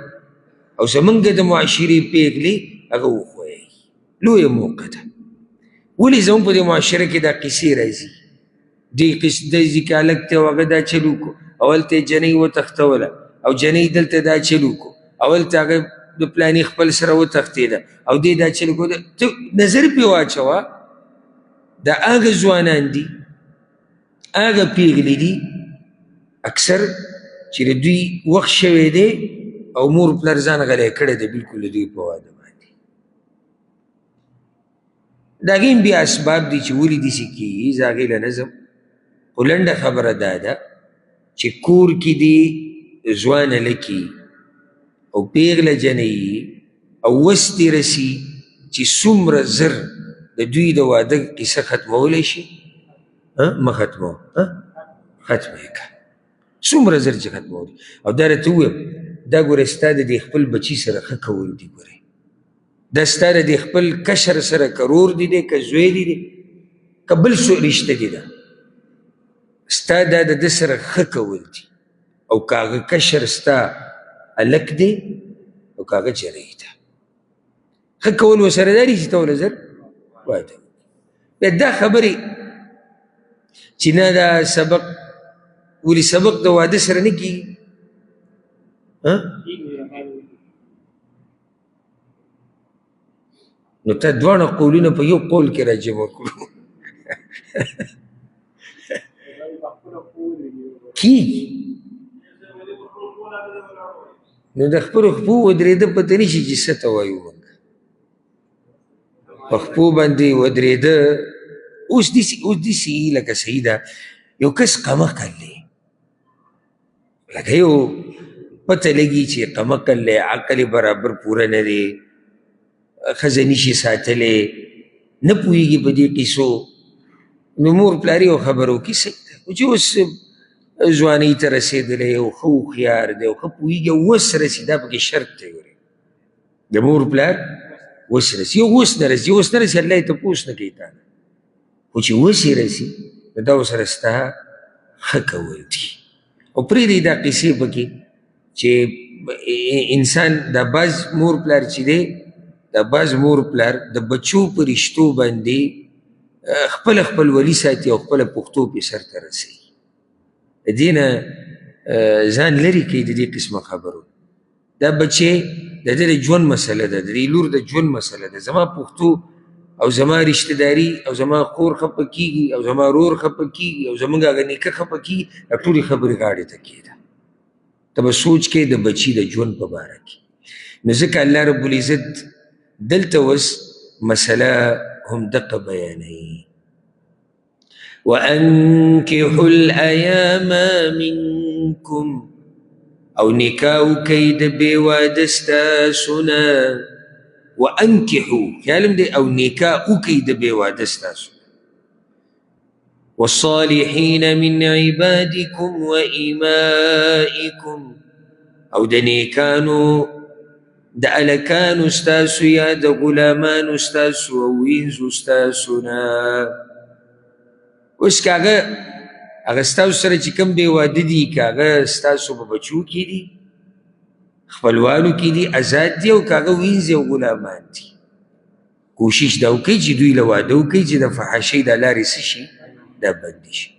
او زموږ د معاشرې پیغلې هغه وښویوي لویه موقع ده ولې زموږ په دې معاشره کې دا قصې راځي دې کې هلک ته او هغه دا چل وکړو اول ته یې جنۍ وتښتوله او جنۍ دلته دا چل وکړو اول ته هغه د پلاني خپل سره وتښتېده او دې دا چل وکړو ته نظر پرې واچوه دا هغه ځوانان دي هغه پیغلې دي اکثر چې د دوی وخت شوی دی او مور پلار ځان غلی کړی دی بلکل د دوی په واده باندې د هغې هم بیا اسباب دي چې ولې داسې کېږي زه هغې له نظم خو لنډه خبره دا ده چې کور کې دي ځوان هلکي او پیغله جنۍ او وس دې رسي چې څومره زر د دوی د واده کیسه ختمولی شي مه ختموه ختمه یې که څومره زر چې ختمولی او دا راته ووایم دا ګوره ستا د دې خپل بچي سره ښه کول دي ګورې دا ستا د دې خپل کشر سره که رور دي دی که زوی دي دی که بل څه رشته دي ده ستا دا د ده سره ښه کول دي او که هغه کشر ستا هلک دی او که هغه جنۍ ده ښه کول ورسره دا دي چې ته ورله زر واده بیا دا خبرې چې نه دا سبق ولې سبق د واده سره نه کېږي نو ته دواړه قولونه په یو قول کې راجمع کړو کېږي نو د خپلو خپو ودرېده پته نه شي چې څه ته وایو موږ په خپو باندې ودرېده اوس داسې لکه صحیح ده یو کس قمقل دی لکه یو پته لګي چې قمقل دی عقل برابر پوره نه دی ښځه نشي ساتلی نه پوهېږي په دې قیسو نو مور پلار یې یو خبره وکړي صحیح ده خو چې اوس ځوانۍ ته رسېدلی او ښه هوښیار دی او ښه پوهېږي او وس رسي دا پکې شرط دی ګورې د مور پلار وس رسي یو اوس نه رسي اوس نه رسي الله یې تپوس نه کوي تا نه خو چې اوس یې رسي نو دا ورسره ستا ښه کول دي او پرېږدئ دا قیسې پکې چې انسان دا بعض مور پلار چې دی دا بعض مور پلار د بچو په رشتو باندې خپله خپلولي ساتي او خپله پښتو پې سر ته رسوي د دې نه ځان لرې کوي د دې قسمه خبرو دا بچې د ده د ژوند مسله ده د دې لور د ژوند مسله ده زما پښتو او زما رشته داري او زما خور خفه کېږي او زما رور خفه کېږي او زموږ هغه نیکه خفه کېږي دا ټولې خبرې غاړې ته کېده ته به سوچ کې د بچي د ژوند په باره کې نو ځکه الله رب العزت دلته اوس مسله هم دقه بیانوي وأنكحوا الأيام منكم او نکاح وکئ د بې واده ستاسو نه وأنكحوا خیال هم دی او نکاح وکئ د بې واده ستاسو والصالحين من عبادكم وإمائكم او د نیکانو د الکانو ستاسو یا د غلامانو ستاسو او وینځو ستاسو نه اوس که هغه ستاسو سره چې کوم بې واده دي که هغه ستاسو په بچو کې دي خپلوانو کې دي ازاد دي او که هغه وینځې او غلامان دي کوشش دا وکړئ چې دوی له واده وکړئ چې د فحاشۍ دا لارې څه شي دا بندې شي.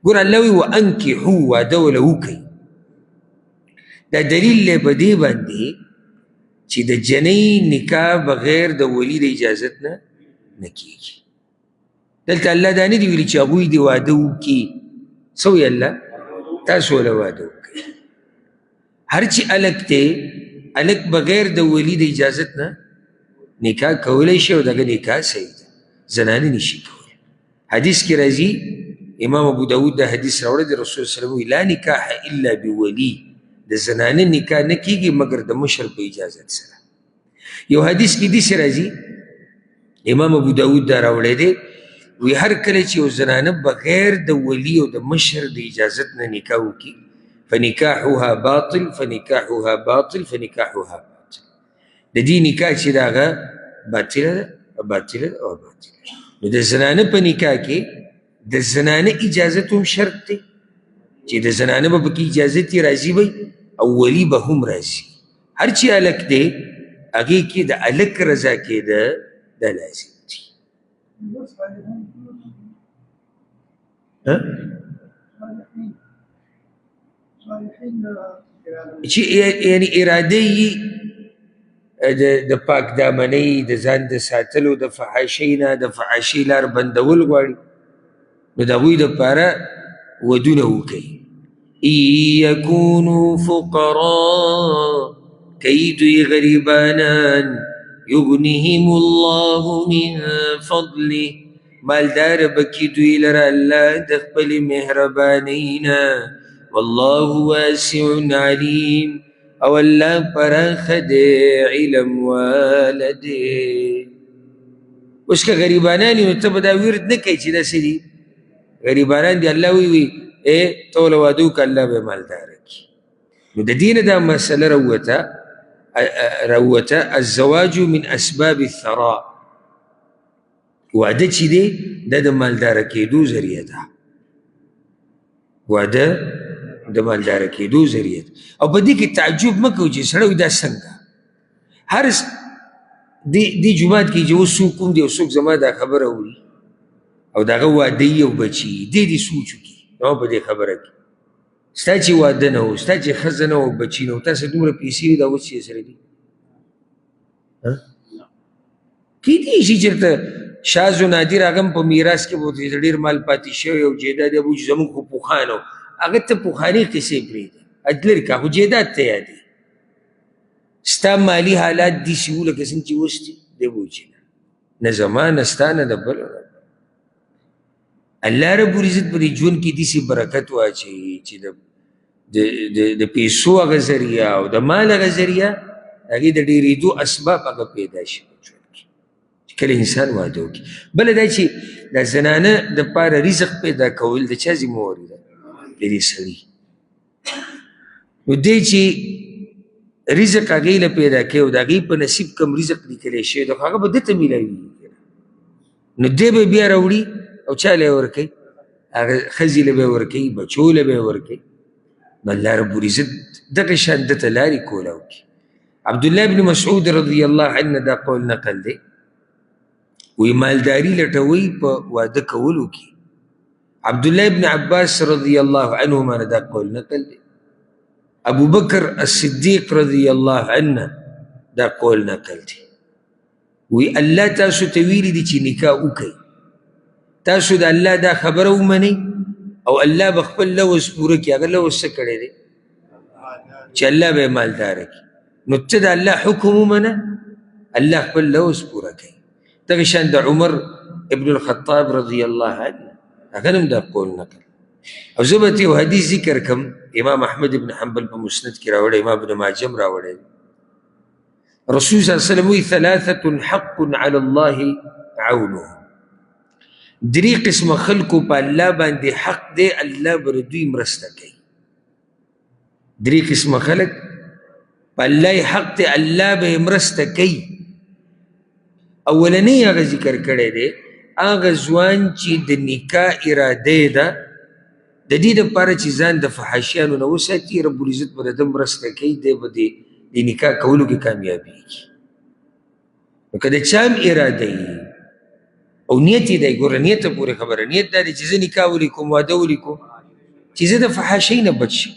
ګوره الله وایي وانکحو واده وله وکئ. دا دلیل دی په دې باندې چې د جنۍ نکاح بغیر د ولي د اجازت نه نه کېږي. دلته الله دا نه دي ویلي چې هغوی دې واده وکړي. څه وایي الله؟ تاسو وله واده وکړئ. هر چې هلک دی هلک بغیر د ولي د اجازت نه نکاح کولی شي او دغه نکاح صحیح ده. زنانه نشي کولی. حدیث کې راځي امام ابو داود دا حدیث راوړی د رسول صلی الله علیه وسلم لا نکاح الا بولی. د زنانه نکاح نه کېږي مګر د مشر په اجازت سره. یو حدیث کې داسې راځي امام ابو داود دا راوړی دی وی هر کله چې یو زنانه بغیر د ولی او د مشر د اجازت نه نکاح وکړي فنکاحها باطل فنکاحها باطل فنکاحها باطل. د دې نکاح چې د هغه باطله ده باطله ده او باطله. نو د زنانه په نکاح کې د زنانه اجازت هم شرط دی چې د زنانه به پکې اجازت یې راځي وی او ولی به هم راځي. هر چې هلک دی هغې کې د هلک رضا کېده دا لازم دی. چې یعنې اراده یې د پاک دامنۍ د ځان د ساتلو د فحاشۍ نه د فحاشۍ لار بندول غواړي نو د هغوی دپاره ودونه وکوي. ان یکونوا فقراء کئی دوی غریبانان یغنهم الله من فضله مالدار بکی دوی لره الله د خپل مهربانۍ نه والله واسع علیم او الله پراخه دی علم واله دی. اوس که غریبانان نو ته به دا ورد نه کوي چې داسې دي غریبانان دي الله وی ته وله واده وکړه الله به مالداره کړي. نو د دې نه دا مسله راووته الزواج من اسباب الثراء. واده چې دی دا د مالداره کېدو ذریعه ده. واده د مالداره کېدو ذریعه ده. او په دې کې تعجب مه کوو چې سړی وایي دا څنګه هر دې جومات کې چې اوس څوک کوم دی او څوک زما دا خبره اوري او د هغه واده یي او بچي دې سوچ وکړي نو په دې خبره کې ستا چې واده نه و ستا چې ښځه نه و بچي نه و تاسو دومره پیسې وي دا اوس چې سره دي کیدای شي چېرته شاذ و نادر هغه هم په میراث کې به ډېر مال پاتې شوی او جیداد یې به وایي زموږ خو پوخان و هغه ته پوخاني قصې پرېږده لرې کړه خو جیداد ته یادې ستا مالي حالات داسې وو لکه څنګه چې اوس دي دی به وایي چې نه زما نه ستا نه د بل الله رب العزت په دې ژوند کې داسې برکت واچوي چې د پیسو هغه ذریعه او د مال هغه ذریعه هغې د ډېرېدو اسباب هغه پیدا شي په ژوند کې چې کله انسان واده وکړي. بله دا چې د زنانه دپاره رزق پیدا کول د چا ذمهواري ده؟ د دې سړي. نو دی چې رزق هغې له پیدا کوي او د هغې په نصیب کم رزق لیکلی شوی ده خو هغه به ده ته میلاویږي نو دی به بیا راوړي او چا له یې ورکوي هغه ښځې له به یې ورکوي بچو له به یې ورکوي. نو الله رب العزت دغه شان ده ته لارې کولی وکړي. عبدالله بن مسعود رضی الله عنه دا قول نقل دی وی مالداري لټوئ په واده کولو کې. عبدالله بن عباس رضی الله عنهما دا قول نقل دی. ابو بکر الصدیق رضی الله عنه دا قول نقل دی. وی الله تاسو ته ویلي دي چې نکاح وکئ تاسو د الله دا خبره ومنئ او الله به خپل لوز پوره کړي. هغه لوز څه کړی دی چې الله به یې مالداره کړي. نو ته د الله حکم ومنه الله خپل لوز پوره کوي. دغه شان د عمر ابن الخطاب رضی الله عنه هغه هم دا قول نقل. او زه به ته یو حدیث ذکر کړم امام احمد ابن حنبل په مسند کې راوړی امام ابن ماجه هم راوړی. رسول صلی الله علیه وسلم وایي ثلاثة حق علی الله عونهم. درې قسمه خلکو په الله باندې حق دی الله به دوی مرسته کوي. درې قسمه خلک په الله حق دی الله به مرسته کوي. اولنی هغه ذکر کړی دی هغه ځوان چې د نکاح اراده ده د دې دپاره چې ځان د فحاشیانو نه وساتي رب العزت به د ده مرسته کوي دی به د نکاح کولو کې کامیابېږي. نو که د چا هم اراده وي او نیت یې دی، ګوره نیت ته پورې خبره، نیت دا دی چې زه نکاح ولیکم، واده ولیکم چې زه د فحاشۍ نه بچ شم،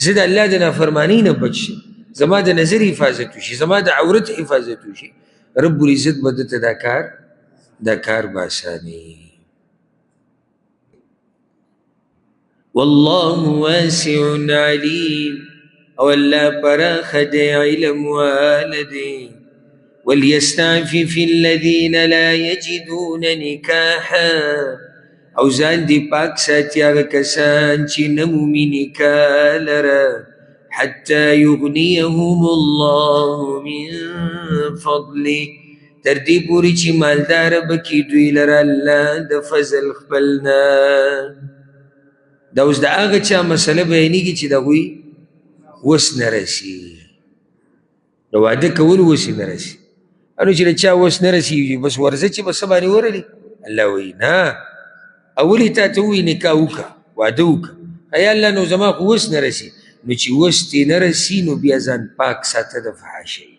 زه د الله د نافرمانۍ نه بچ شم، زما د نظر حفاظت وشي، زما د عورت حفاظت وشي، رب العزت به دته دا کار به اسانوي. والله واسع علیم، او الله پراخ دی، علم واله دی. وليستعفف الذين لا يجدون نکاحا، او ځان دې پاک ساتي هغه کسان چې نه مومي نکاح لره، حتى يغنيهم الله من فضله، تر دې پورې چې مالداره به کړي دوی لره الله د فضل خپل نه. دا اوس د هغه چا مسله بیانېږي چې د هغوی وس نه رسي، د واده کولو وس یې نه رسي. نو چې د چا وس نه رسېږي بس ورځه چې به څه باندې ورلي، الله وایي نه، اول یې تا ته ووایي نکاح وکړه، واده وکړه، یا الله نو زما خو وس نه رسي، نو چې وس دې نه رسي نو بیا ځان پاک ساته د فحاشۍ.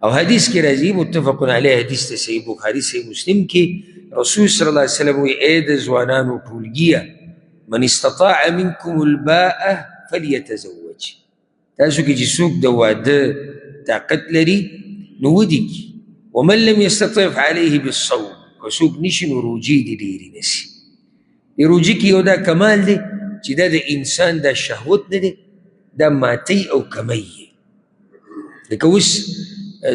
او حدیث کې راځي، متفق علیه حدیث ته، صحیح بخاري صحیح مسلم کې رسول صلی الله علیه وسلم وایي ای د ځوانانو ټولګیه، من استطاع منکم الباءه فلیتزوج، تاسو کې چې څوک د واده طاقت لري نو ودې کړي، ومن لم یستطع فعلیه بالصوم، که څوک نشي نو روجې دې ډېرې نیسي. د روجې کې یو دا کمال دی چې دا د انسان دا شهوت نه دی، دا ماتی او کمی یې. لکه اوس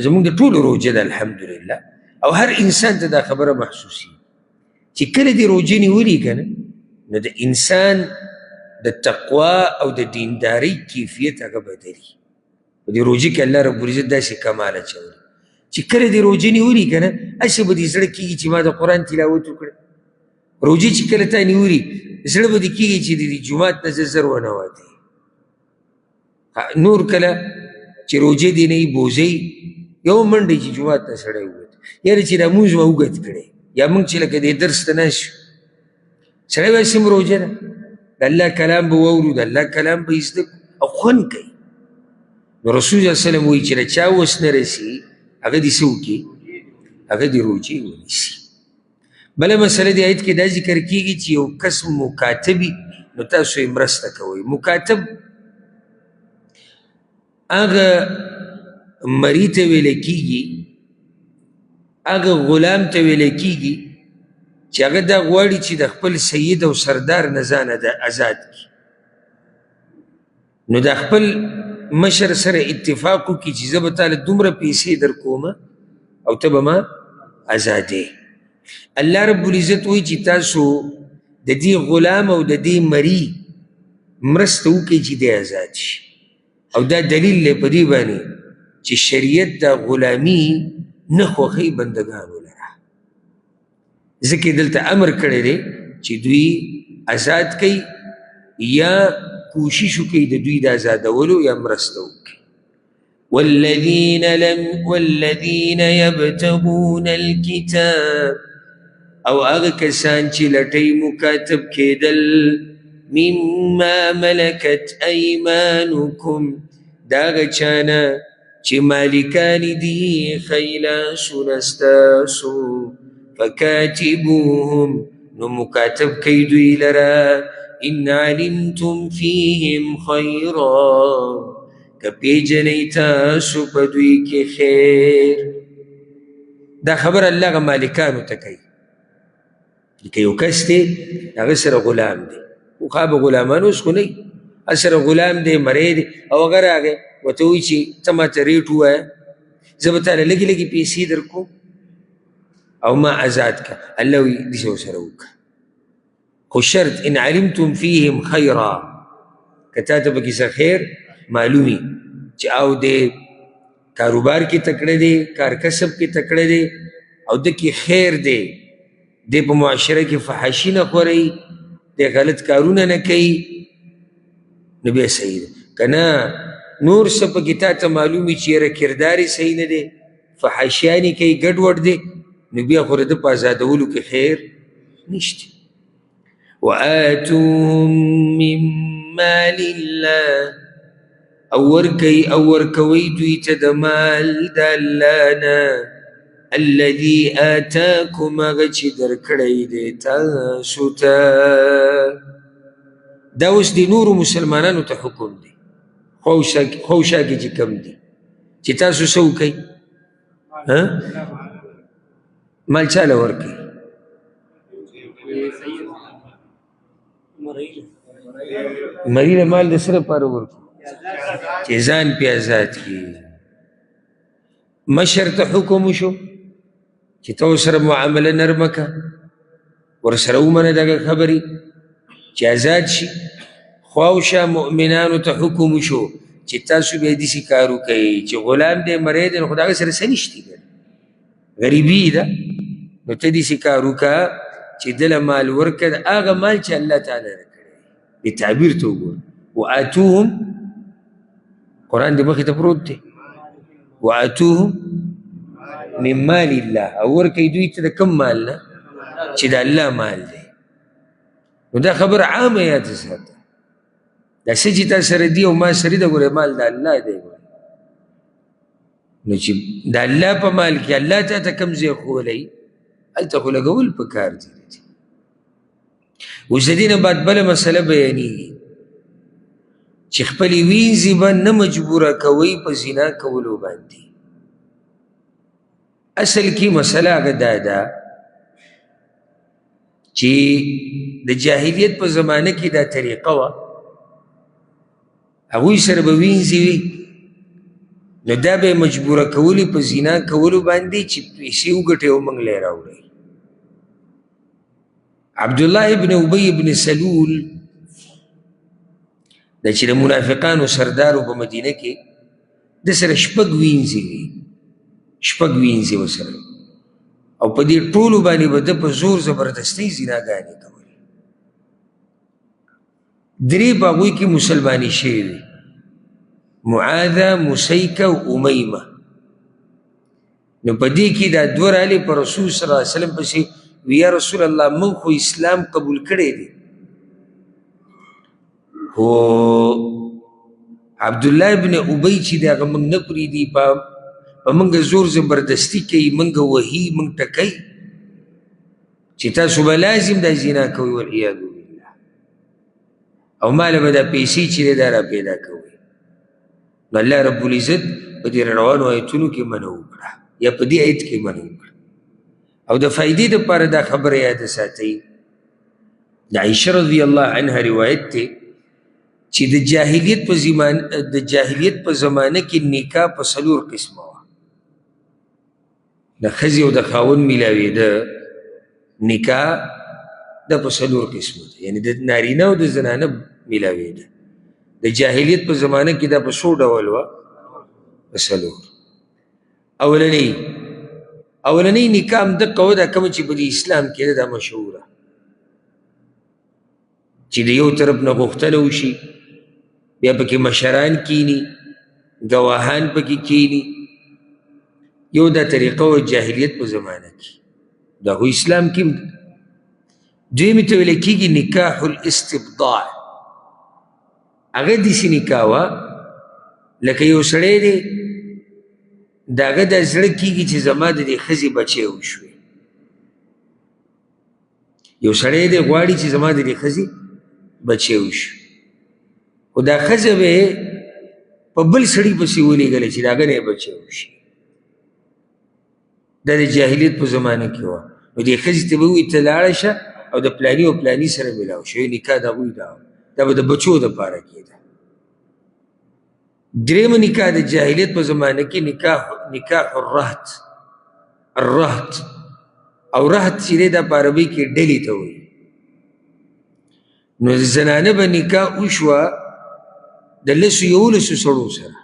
زمونږ د ټولو روجه ده الحمدلله، او هر انسان ته دا خبره محسوسي چې کله دې روجې نیولي که نه، نو د انسان د تقوا او د دیندارۍ کیفیت هغه بدلي. په دې روجې کې الله رب العزت داسې کمال اچولی چې کله دې روجې نیولي که نه، هسې به دې زړه کېږي چې ما د قرآن تلاوت وکړه. روجې چې کله تا نیولي زړه به دې کېږي چې د جومات نه زه زر ونه وتې. نور کله چې روجې دې نه وي بوزئ، یو منډی چې جومات نه سړی ووت، یاره چې دا مونځ به اوږد کړی، یا موږ چې لکه دې درس ته ناست شو، سړی به هسې روجه ده، د الله کلام به واورو، د الله کلام به زده او خوند کوي. نو رسول صلی الله علیه وسلم وایي چې د چا وس نه رسي هغه دې څه وکړي، هغه دې روجې ونیسي. بله مسله دې آیت کې دا ذکر کېږي چې یو کس مکاتبي، نو تاسو یې مرسته کوئ. مکاتب هغه مري ته ویلی کېږي، هغه غلام ته ویلی کېږي چې هغه دا غواړي چې د خپل سید او سردار نه ځان آزاد کړي، نو د خپل مشر سره اتفاق وکړي چې زه به تاله دومره پیسې در کومه او ته به ما ازادې. الله رب العزت وایي چې تاسو د دې غلام او د دې مري مرسته وکړئ چې دی آزاد شي، او دا دلیل دی په دې باندې چې شریعت دا غلامي نه خوښوي بندګانو لره، ځکه دلته امر کړی دی چې دوی آزاد کوي یا کوشش وکړي د دوی د آزادولو یا مرسته وکړي. والذین یبتغون الکتاب، او هغه کسان چې لټوي مکاتب کېدل، مما ملکت ایمانکم، د هغه چا نه چې مالکان دي ښی لاسونه ستاسو، فکاتبوهم، نو مکاتب کوي دوی لره، ان علمتم فیهم خیرا، که پیژنئ تاسو په دوی کې خیر. دا خبر الله هغه مالکانو ته کوي. لکه یو کس دی هغه سره غلام دی، خو به غلامان اوس خو نه وي، هغه سره غلام دی، مری دی، او هغه راغی ورته وایي چې ته ماته ریټ ووایه، زه به تاله لږې لږې پیسې در کوم او ما آزاد که. الله وایي داسې ورسره وکړه، خو شرط ان علمتم فیهم خیرا، که تا ته پکې څه خیر معلومي چې او د کاروبار کې تکړه دی، کار کسب کې تکړه دی، او د کې خیر دی، د په معاشره کې فحاشي نه خورئ، د غلط کارونه نه کوي، نو بیا صحیح ده. که نه نور څه پکې تا ته معلومي چې یاره کردار یې صحیح نه دی، فحاشیانې کوي، ګډوډ دی، نو بیا خو د ده په ازادولو کې خیر نشته. وآتوهم من مال الله، او ورکی او ورکوی دوی ته د مال د الله نه الذي آتاکم هغه چې درکړی دی تاسو ته. دا اوس د نورو مسلمانانو ته حکم دی، خوشا کې چې کم دی چې تاسو څه وکئ، مال چاله ورکئ؟ مري له مال د څه لپاره ورکړو؟ چې ځان پې ازاد کړي. مشر ته حکم وشو چې ته ورسره معامله نرمه که، ورسره ومنه دغه خبرې چې ازاد شي. خواوشا مؤمنانو ته حکم وشو چې تاسو بیا داسې کار وکئ چې غلام دی مری دی نو خو د هغه سره څه نشتي، غریبي ده، نو ته داسې کار وکړه چې ده له مال ورکړه د هغه مال چې الله تعالی راکړی دی. تعبیر ته وګوره، وآتوهم، قرآن د مخې ته پروت دی، وآتوهم من مال الله، او ورکئ دوی ته د کوم مال نه چې د الله مال دی. نو دا خبر عامه یاد ساته، دا څه چې تا سره دي او ما سره ده ګوره مال د الله دی. نو چې د الله په مال کې الله تا ته کوم ځای ښوولی هلته خو لګول پکار دي. اوس د دې نه بعد بله مسله بیانېږي چې خپلې وینځې به نه مجبوره کوئ په زنا کولو باندې. اصل کې مسله هغه دا ده چې د جاهلیت په زمانه کې دا طریقه وه، هغوی سره به وینځې وي، نو دا به یې مجبوره کولي په زنا کولو باندې چې پیسې وګټئ او موږ له یې راوړئ. عبدالله ابن ابی ابن سلول دا چې د منافقانو سردارو په مدینه کې د سره شپږ وینځې وي، شپږ وینځې ورسره، او په دې ټولو باندې به ده په زور زبردستۍ زناګانې کولې. درې په هغوی کې مسلمانې شوې وي، معاذه، مسیکه او امیمه. نو په دې کې دا دوه رالې په رسول صلی الله علیه وسلم پسې وی یا رسول الله موږ خو اسلام قبول کړی دی، خو عبدالله ابن ابی چې دی هغه موږ نه پرېږدي، په موږ زور زبردستي کوي، موږ وهي، موږ ټکوي چې تاسو به لازم دا زنا کوئ والعیاذ بالله، او ماله به دا پیسې چې دی دا را پیدا کوئ. نو الله رب العزت په دې روانو آیتونو کې منع وکړه، یا په دې آیت کې منع وکړه. او د فائدې دپاره دا خبره یاد ساتئ، د عایشه رضی الله عنها روایت دی چې د جاهلیت په زمانه کې نکاح په څلور قسمه وه. د ښځې او د خاوند میلاوېده نکاح دا په څلور قسمه ده، یعنې د نارینه او د زنانه میلاوېده. د جاهلیت په زمانه کې دا په څو ډول وه؟ په څلور. اولنۍ نکاح همدقه وه، دا کومه چې په دې اسلام کې ده، دا مشهوره چې د یو طرف نه غوښتنه وشي، بیا پکې مشران کینی، ګواهان پکې کینی. یو دا طریقه وه جاهلیت په زمانه کې، دا خو اسلام کې هم ده. دویمې ته ویل کېږي نکاح الاستبضاع، هغه داسې نکاح وه لکه یو سړی دی د هغه دا زړه کېږي چې زما د دې ښځې بچی وشوې، یو سړی دی غواړي چې زما د دې ښځې بچی وشو، خو دا ښځه به یې په بل سړي پسې ولېږله چې د هغه نه یې بچی وشي. دا د جاهلیت په زمانه کې وه. نو دې ښځې ته به ووایي ته لاړه شه او د پلاني او پلاني سره میلاو شه، نکاح د هغوی دا وه، دا به د بچو دپاره کېده. درېمه نکاح د جاهلیت په زمانه کې نکاح الرهط او رهط چې دی دا په عربۍ کې ډلې ته وایي. نو د زنانه به نکاح وشوه د 11 سړو سره،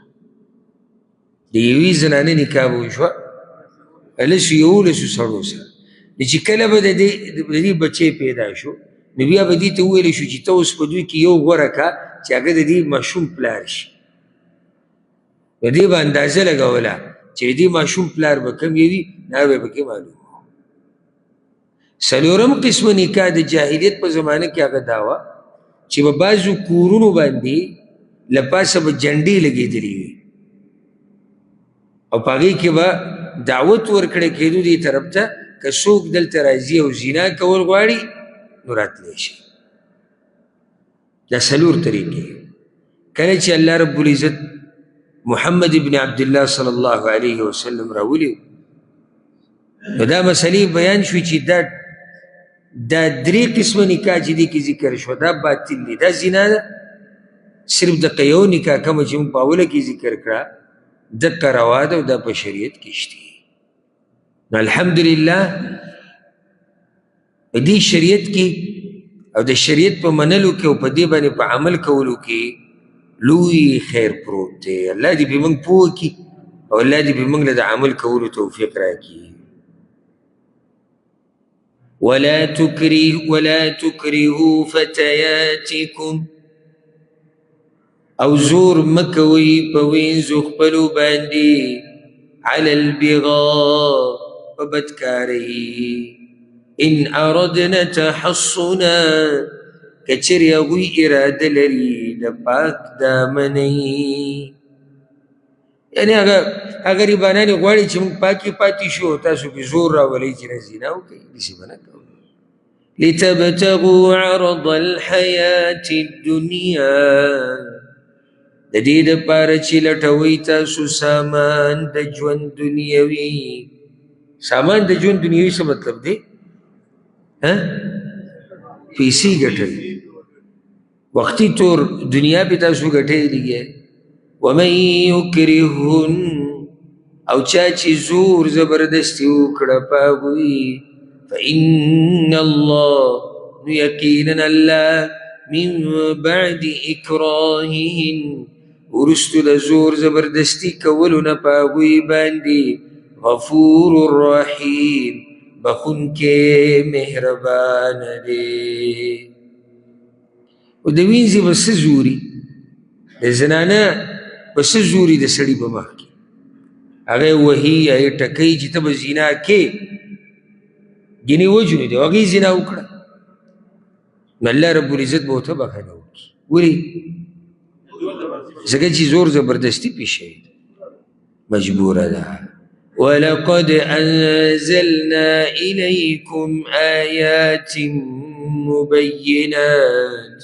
د یوې زنانه نکاح به وشوه 11 سړو سره. نو چې کله به د دې بچی پیدا شو، نو بیا به دې ته وویلی شو چې ته اوس په دوی کې یو غوره که چې هغه د دې ماشوم پلار شي. نو دې به اندازه لګوله چې د دې ماشوم پلار به کوم یوي، نه به پکې معلوم. څلورم قسمه نکاح د جاهلیت په زمانه کې هغه دا وه چې په بعضو کورونو باندې له پاسه به جنډې لګېدلې وي او په هغې کې به دعوت ورکړی کېدو دې طرف ته که څوک دلته راځي او زنا کول غواړي نو راتلی شي. دا څلور طریقې. کله چې الله رب العزت محمد ابن عبدالله صلی الله علیه وسلم راولي نو دا مسلې بیان شوي چې دا درې قسمه نکاح چې دې کې ذکر شوه دا باطل دی، دا زنا ده. صرف دقه یو نکاح کومه چې موږ په اوله کې ذکر کړه دقه روا ده او دا په شریعت کې شته. نو الحمدلله په دې شریعت کې او د شریعت په منلو کې او په دې باندې په عمل کولو کې لوی خیر پروت دی. الله دې په موږ پوه کړي او الله دې په موږ له د عمل کولو توفیق راکړي. ولا تكرهوا فتياتكم او زور مکوي په وینځو خپلو باندې على البغاء په بدکارۍ ان اردنا تحصنا کچرې هغوی اراده لري د پاک دامنۍ. یعنې هغه ریبانانې غواړي چې موږ پاکې پاتې شو تاسو پې زور راولئ چې نه زنا وکړئ داسې به نه کوو. لتبتغوا عرض الحیات الدنیا د دې دپاره چې لټوئ تاسو سامان د ژوند دنیوي. سامان د ژوند دنیوي څه مطلب دی؟ پیسې ګټل وقتی طور دنیا پې تاسو ګټلی دی. ومن یکرهن او چا چې زور زبردستي وکړه په هغوی فإن الله نو یقینا الله من بعد اکراههن وروستو د زور زبردستي کولو نه په هغوی باندې غفور رحیم بخونکې مهربانه دی. او د وینځې به څه زوري د زنانه به څه زوري د سړي په مخ کې هغه وهي هغې ټکوي چې ته به زنا کې ګینې وجنو دی او هغې زنا وکړه نو الله رب العزت به ورته بخښنه وکړي. ولې؟ ځکه چې زور زبردستي پې شوې مجبوره ده. ولقد أنزلنا إليكم آيات مبينات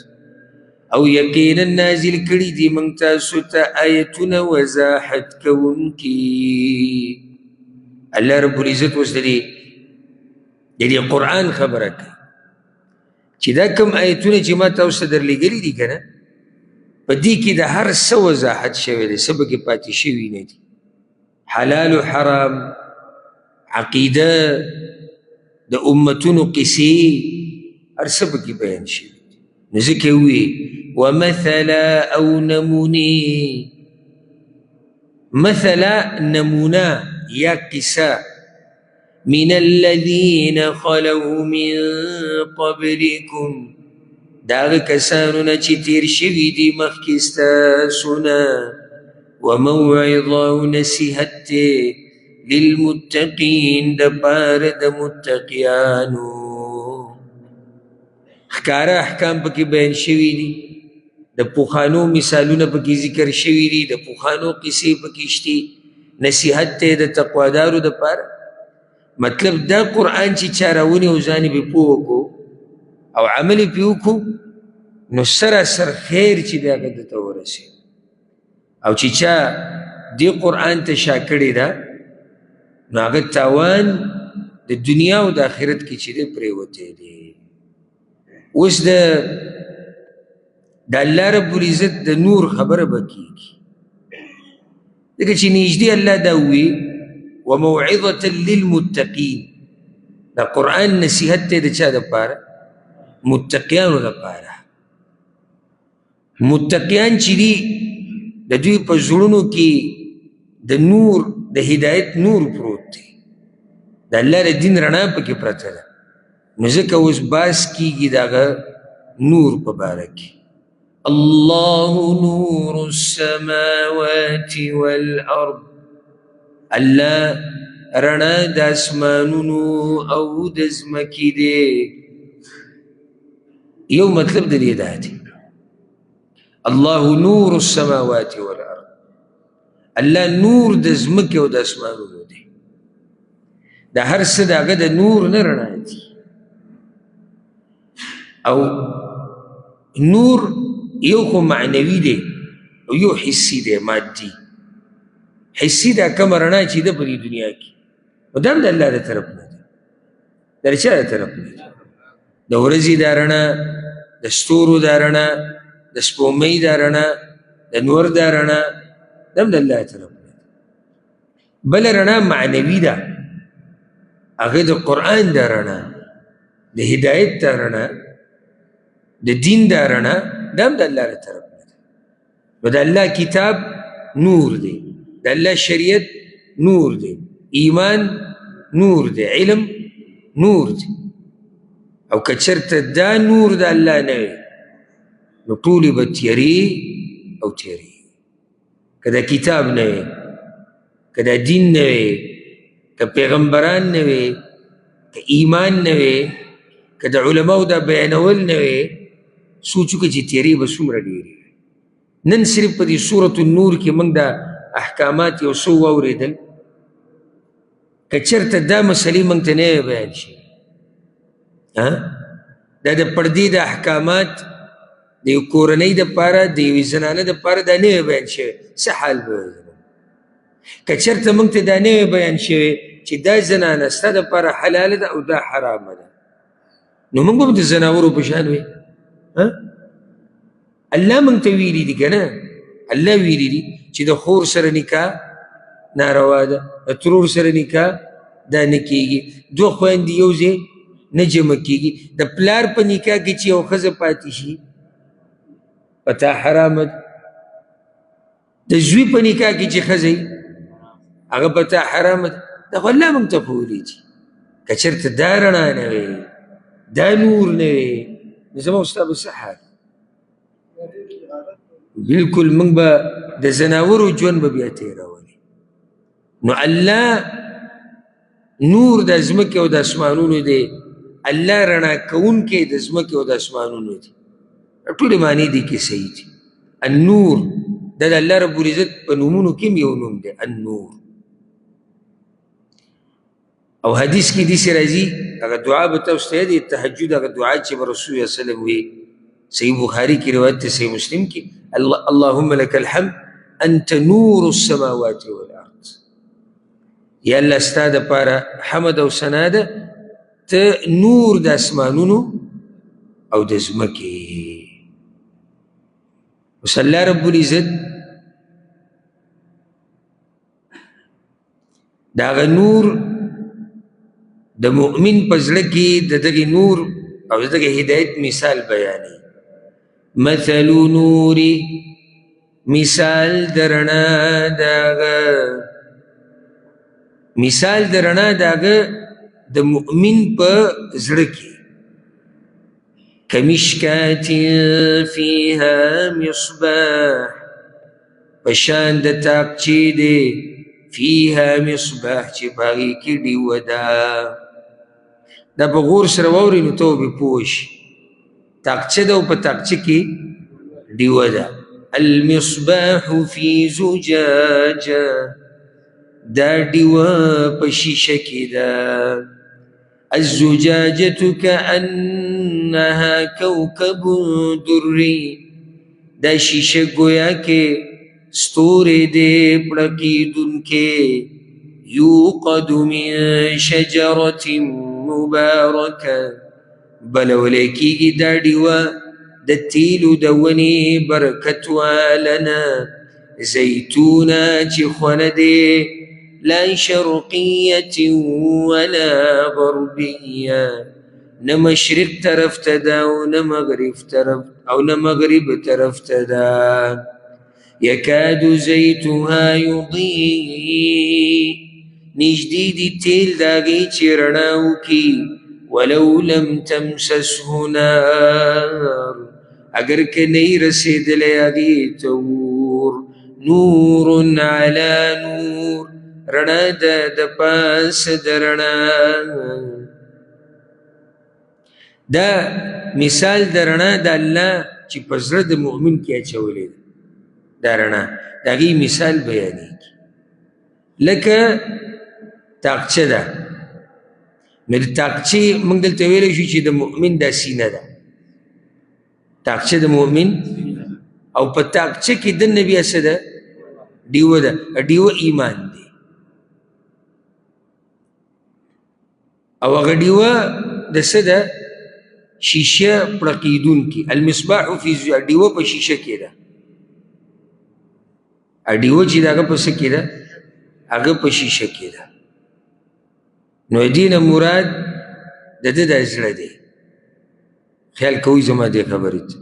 او یقینا نازل کړي دي موږ تاسو ته آیتونه وضاحت کوونکي. الله رب العزت اوس د دې قرآن خبره کوي چې دا کوم آیتونه چې ما تاسو ته درلېږلي دي که نه په دې کې د هر څه وضاحت شوی دی، څه پکې پاتې شوي نه دي. حلال و حرام، عقیده، د امتونو قصې، هر څه پکې بیان شوي دي. نو ځکه ووایي ومثلا او نمونې. مثلا نمونه یا قصه من الذین خلو من قبلکم دا هغه کسانو نه چې تیر شوي دي مخکې ستاسو نه وموعظه او نصیحت دی للمتقین دپاره د متقیانو. ښکاره احکام پکې بیان شوي دي، د پوخانو مثالونه پکې ذکر شوي دي، د پوخانو قصې پکې شتي، نصیحت دی د تقوادارو دپاره. مطلب دا قرآن چې چا راونی او ځان یې پې پوه وکړو او عمل یې پې وکړو نو سراسر خیر چې دی هغه ده ته ورسېد. او چې چا دې قرآن ته شا کړې ده نو هغه تاوان د دنیا او د آخرت کې چې دی پرېوتی دی. اوس د الله رب العزت د نور خبره به کېږي ځکه چې نږدې الله دا ووي وموعظة للمتقین. دا قرآن نصیحت دی د چا دپاره؟ متقیانو دپاره. متقیان چې دي د دوی په زړونو کې د نور د هدایت نور پروت دی، د الله د دین رڼا پکې پرته ده. نو ځکه اوس باس کېږي د هغه نور په باره کې. الله نور السماوات والارض، الله رڼا د اسمانونو او د ځمکې دی. یو مطلب د دې دا دی الله نور السماوات والارض، الله نور د ځمکې او د اسمانونو دی. دا هر څه د هغه د نور نه رڼا دي. او نور یو خو معنوي دی او یو حسي دی، مادي. حسي دا کومه رڼا چې ده په دې دنیا کې، نو دا هم د الله د طرف نه ده. دا د چا د طرف نه ده؟ د ورځې دا رڼا، د ستورو دا رڼا، د سپومۍ دا رڼا، د نور دا رڼا، دا هم د الله د طرف نه ده. بله رڼا معنوي ده، هغه د قرآن دا رڼا، د هدایت دا رڼا، د دین دا رڼا، دا هم د الله د طرف نه ده. نو د الله کتاب نور دی، د الله شریعت نور دی، ایمان نور دی، علم نور دی. او که چېرته دا نور د الله نه وي نو ټولې به تیرې او تیرې. که دا کتاب نه وي، که دا دین نه وي، که پیغمبران نه وي، که ایمان نه وي، که د علماو دا بیانول نه وي، سوچ وکړه چې تیرې به څومره ډېرې. نن صرف په دې سورة النور کې موږ دا احکامات یو څو واورېدل. که چېرته دا مسلې موږ ته نه وی بیان شي، دا د پردې د احکامات د یو کورنۍ دپاره، د یوې زنانه دپاره دا نه وی بیان شوی، څه حال به وي؟ که چېرته موږ ته دا نه وی بیان شوی چې دا زنانه ستا دپاره حلاله ده او دا حرامه ده، نو موږ به د زناورو په شان وي؟ الله موږ ته ویلي دي که نه؟ الله ویلي دي چې د خور سره نکاح ناروا ده، د ترور سره نکاح دا نه کېږي، دوه خویندې یو ځای نه جمع کېږي. د پلار په نکاح کې چې یو ښځه پاتې شي په تا حرامه ده. د زوی په نکاح کې چې ښځه وي هغه په تا حرامه ده. دا خو الله موږ ته ښوولي دي. که چېرته دا رڼا نه وي، دا نور نه وي، نو زما او ستا به څه حال؟ بلکل موږ به د زناورو ژوند به بیا تېرولی. نو الله نور د ځمکې او د اسمانونو دی، الله رڼا کوونکی د ځمکې او د اسمانونو دی. ټولې معنی دي کې صحیح دي. النور دا د الله رب العزت په نومونو کې یو نوم دی، النور. او حدیث کې داسې راځي، هغه دعا به تاسو ته یاد وي، تهجد هغه دعا چې به رسول الله صلی الله علیه وسلم وي، صحیح بخاري کې روایت دی، صحیح مسلم کې، اللهم لك الحمد انت نور السماوات والارض. یا الله ستا دپاره حمد او ثنا ده، ته نور د اسمانونو او د ځمکې. اوس الله رب العزت د هغه نور د مؤمن په زړه کې د دغې نور او د دغې هدایت مثال بیانوي. مثل نوري، مثال د رڼا د هغه، مثال د رڼا د هغه د مؤمن په زړه کې، کمشکات فیها مصباح، په شان د تاقچې دی، فیها مصباح چې په هغې کې ډیوه ده. دا په غور سره واورې نو ته به پوه شي. تاقچه ده او په تاقچه کې ډیوه ده. المصباح فی زجاجه، دا ډیوه په شیشه کې ده. الزجاجة كأنها كوكب دري، دا شیشه گویا کې ستوري دې پړکېدونکې. یوقد من شجرة مبارکه، بلولی کېږي دا ډیوه د تیلو د ونې برکت والنه، زیتونه چې خونه دی، لا شرقیة ولا غربیة، نه مشرق طرف ته ده او نه مغرب طرف ته ده. یکاد زیتها یضیء، نږدې دي تیل د هغې چې رڼا وکړي. ولو لم تمسسه نار، اگر که نه یې رسېدلی هغې ته اور. نور علی نور، رڼا ده د پاسه د رڼا. دا مثال د رڼا د الله چې په زړه د مؤمن کې اچولې ده دا رڼا د هغې مثال بیانېږي لکه تاقچه ده نو د تاقچې موږ دلته ویلی شو چې د مؤمن دا سینه ده تاقچه د مؤمن او په تاقچه کې دننه بیا څه ده ډیوه ده ډیوه ایمان دی او هغه ډیوه د څه ده شیشه پړقیدونکي المصباح فی ډیوه په شیشه کې ده ډیوه چې د هغه په څه کې ده هغه په شیشه کې ده نو دې نه مراد د ده دا زړه دی خیال کوئ زما دې خبرې ته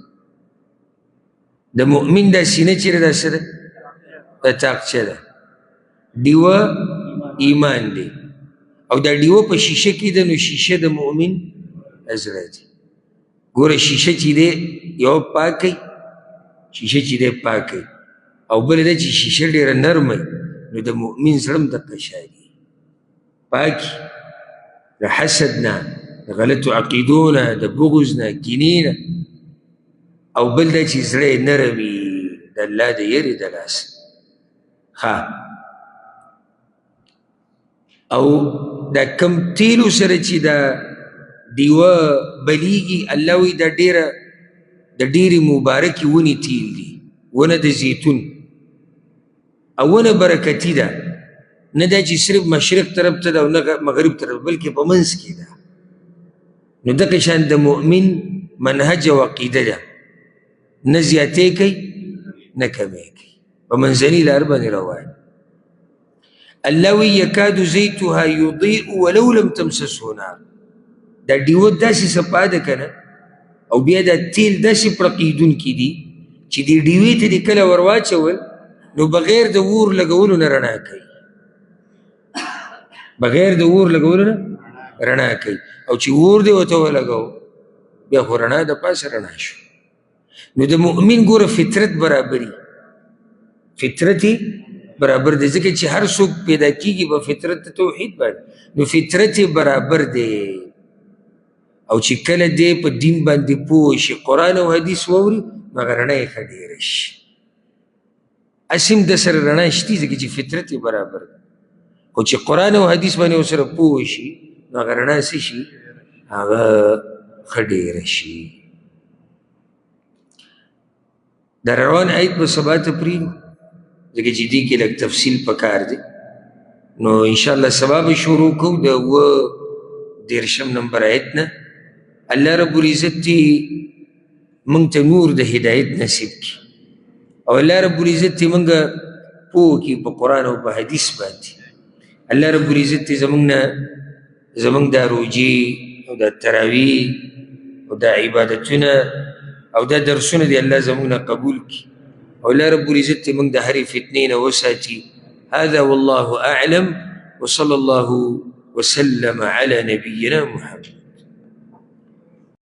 د مؤمن دا سینه چیرې دا څه ده دا تاقچه ده ډیوه ایمان دی او دا ډیوه په شیشه کې ده نو شیشه د مؤمن زړه دی ګوره شیشه چې دی یو پاک کوي شیشه چې دی پاک کوي او بله ده چې شیشه ډېره نرمه نو د مؤمن زړه هم دقه شانې پاکي د حسد نه د غلطو عقیدو نه د بغض نه کینې نه او بل دا چې زړه یې نرم وي د الله د یرې د لاسه او دا کم تیلو سره چې دا ډیوه بلیږي الله وایي دا ډېره د ډېرې مبارکې ونې تیل دي ونه د زیتون او ونه برکتي ده نه دا چې صرف مشرق طرف ته ده او نه مغرب طرف بلکې په منځ کې ده نو دغه شان د مؤمن منهج او عقیده ده نه زیاتې کوي نه کمې کوي په منځني لار باندې روان الله وی یکاد زیتها یضیء ولو لم تمسسه نار دا ډیوه داسې صفا ده که نه او بیا دا تیل داسې پړقیدونکي دي چې دې ډیوې ته دې کله ور واچول نو بغیر د اور لګولو نه رڼا کوي بغیر د اور لګولو نه رڼا کوي او چې اور دې ورته ولګو بیا خو رڼا د پاسه رڼا شو نو د مؤمن ګوره فطرت برابري فطرت برابر دی ځکه چې هر څوک پیدا کیږي په فطرت توحید باندې نو فطرت برابر دی او چې کله دی په دین باندې پوه شي قرآن او حدیث واوري نو هغه رڼا یې ښه ډېره شي اسیم د سره رڼا شتي ځکه چې فطرت یې برابر دی خو چې قرآن او حدیث باندې ورسره پوه شي نو هغه رڼا څه شي هغه ښه ډېره شي د روان آیت به سبا ته پرېږدو ځکه چې دې کې لږ تفصیل پکار دی نو انشاءالله سبا به شروع کوو د 30 نمبر آیت نه الله رب العزت دې موږ ته نور د هدایت نصیب کړي او الله رب العزت دې موږ پوه کړي په قرآن او په حدیث باندې الله رب العزت دې زموږ دا روجې او دا تراویح او دا عبادتونه او دا درسونه دې الله زموږ نه قبول کړي او الله رب العزت دې موږ د هرې فتنې نه وساتي هذا والله أعلم وصلى الله وسلم على نبينا محمد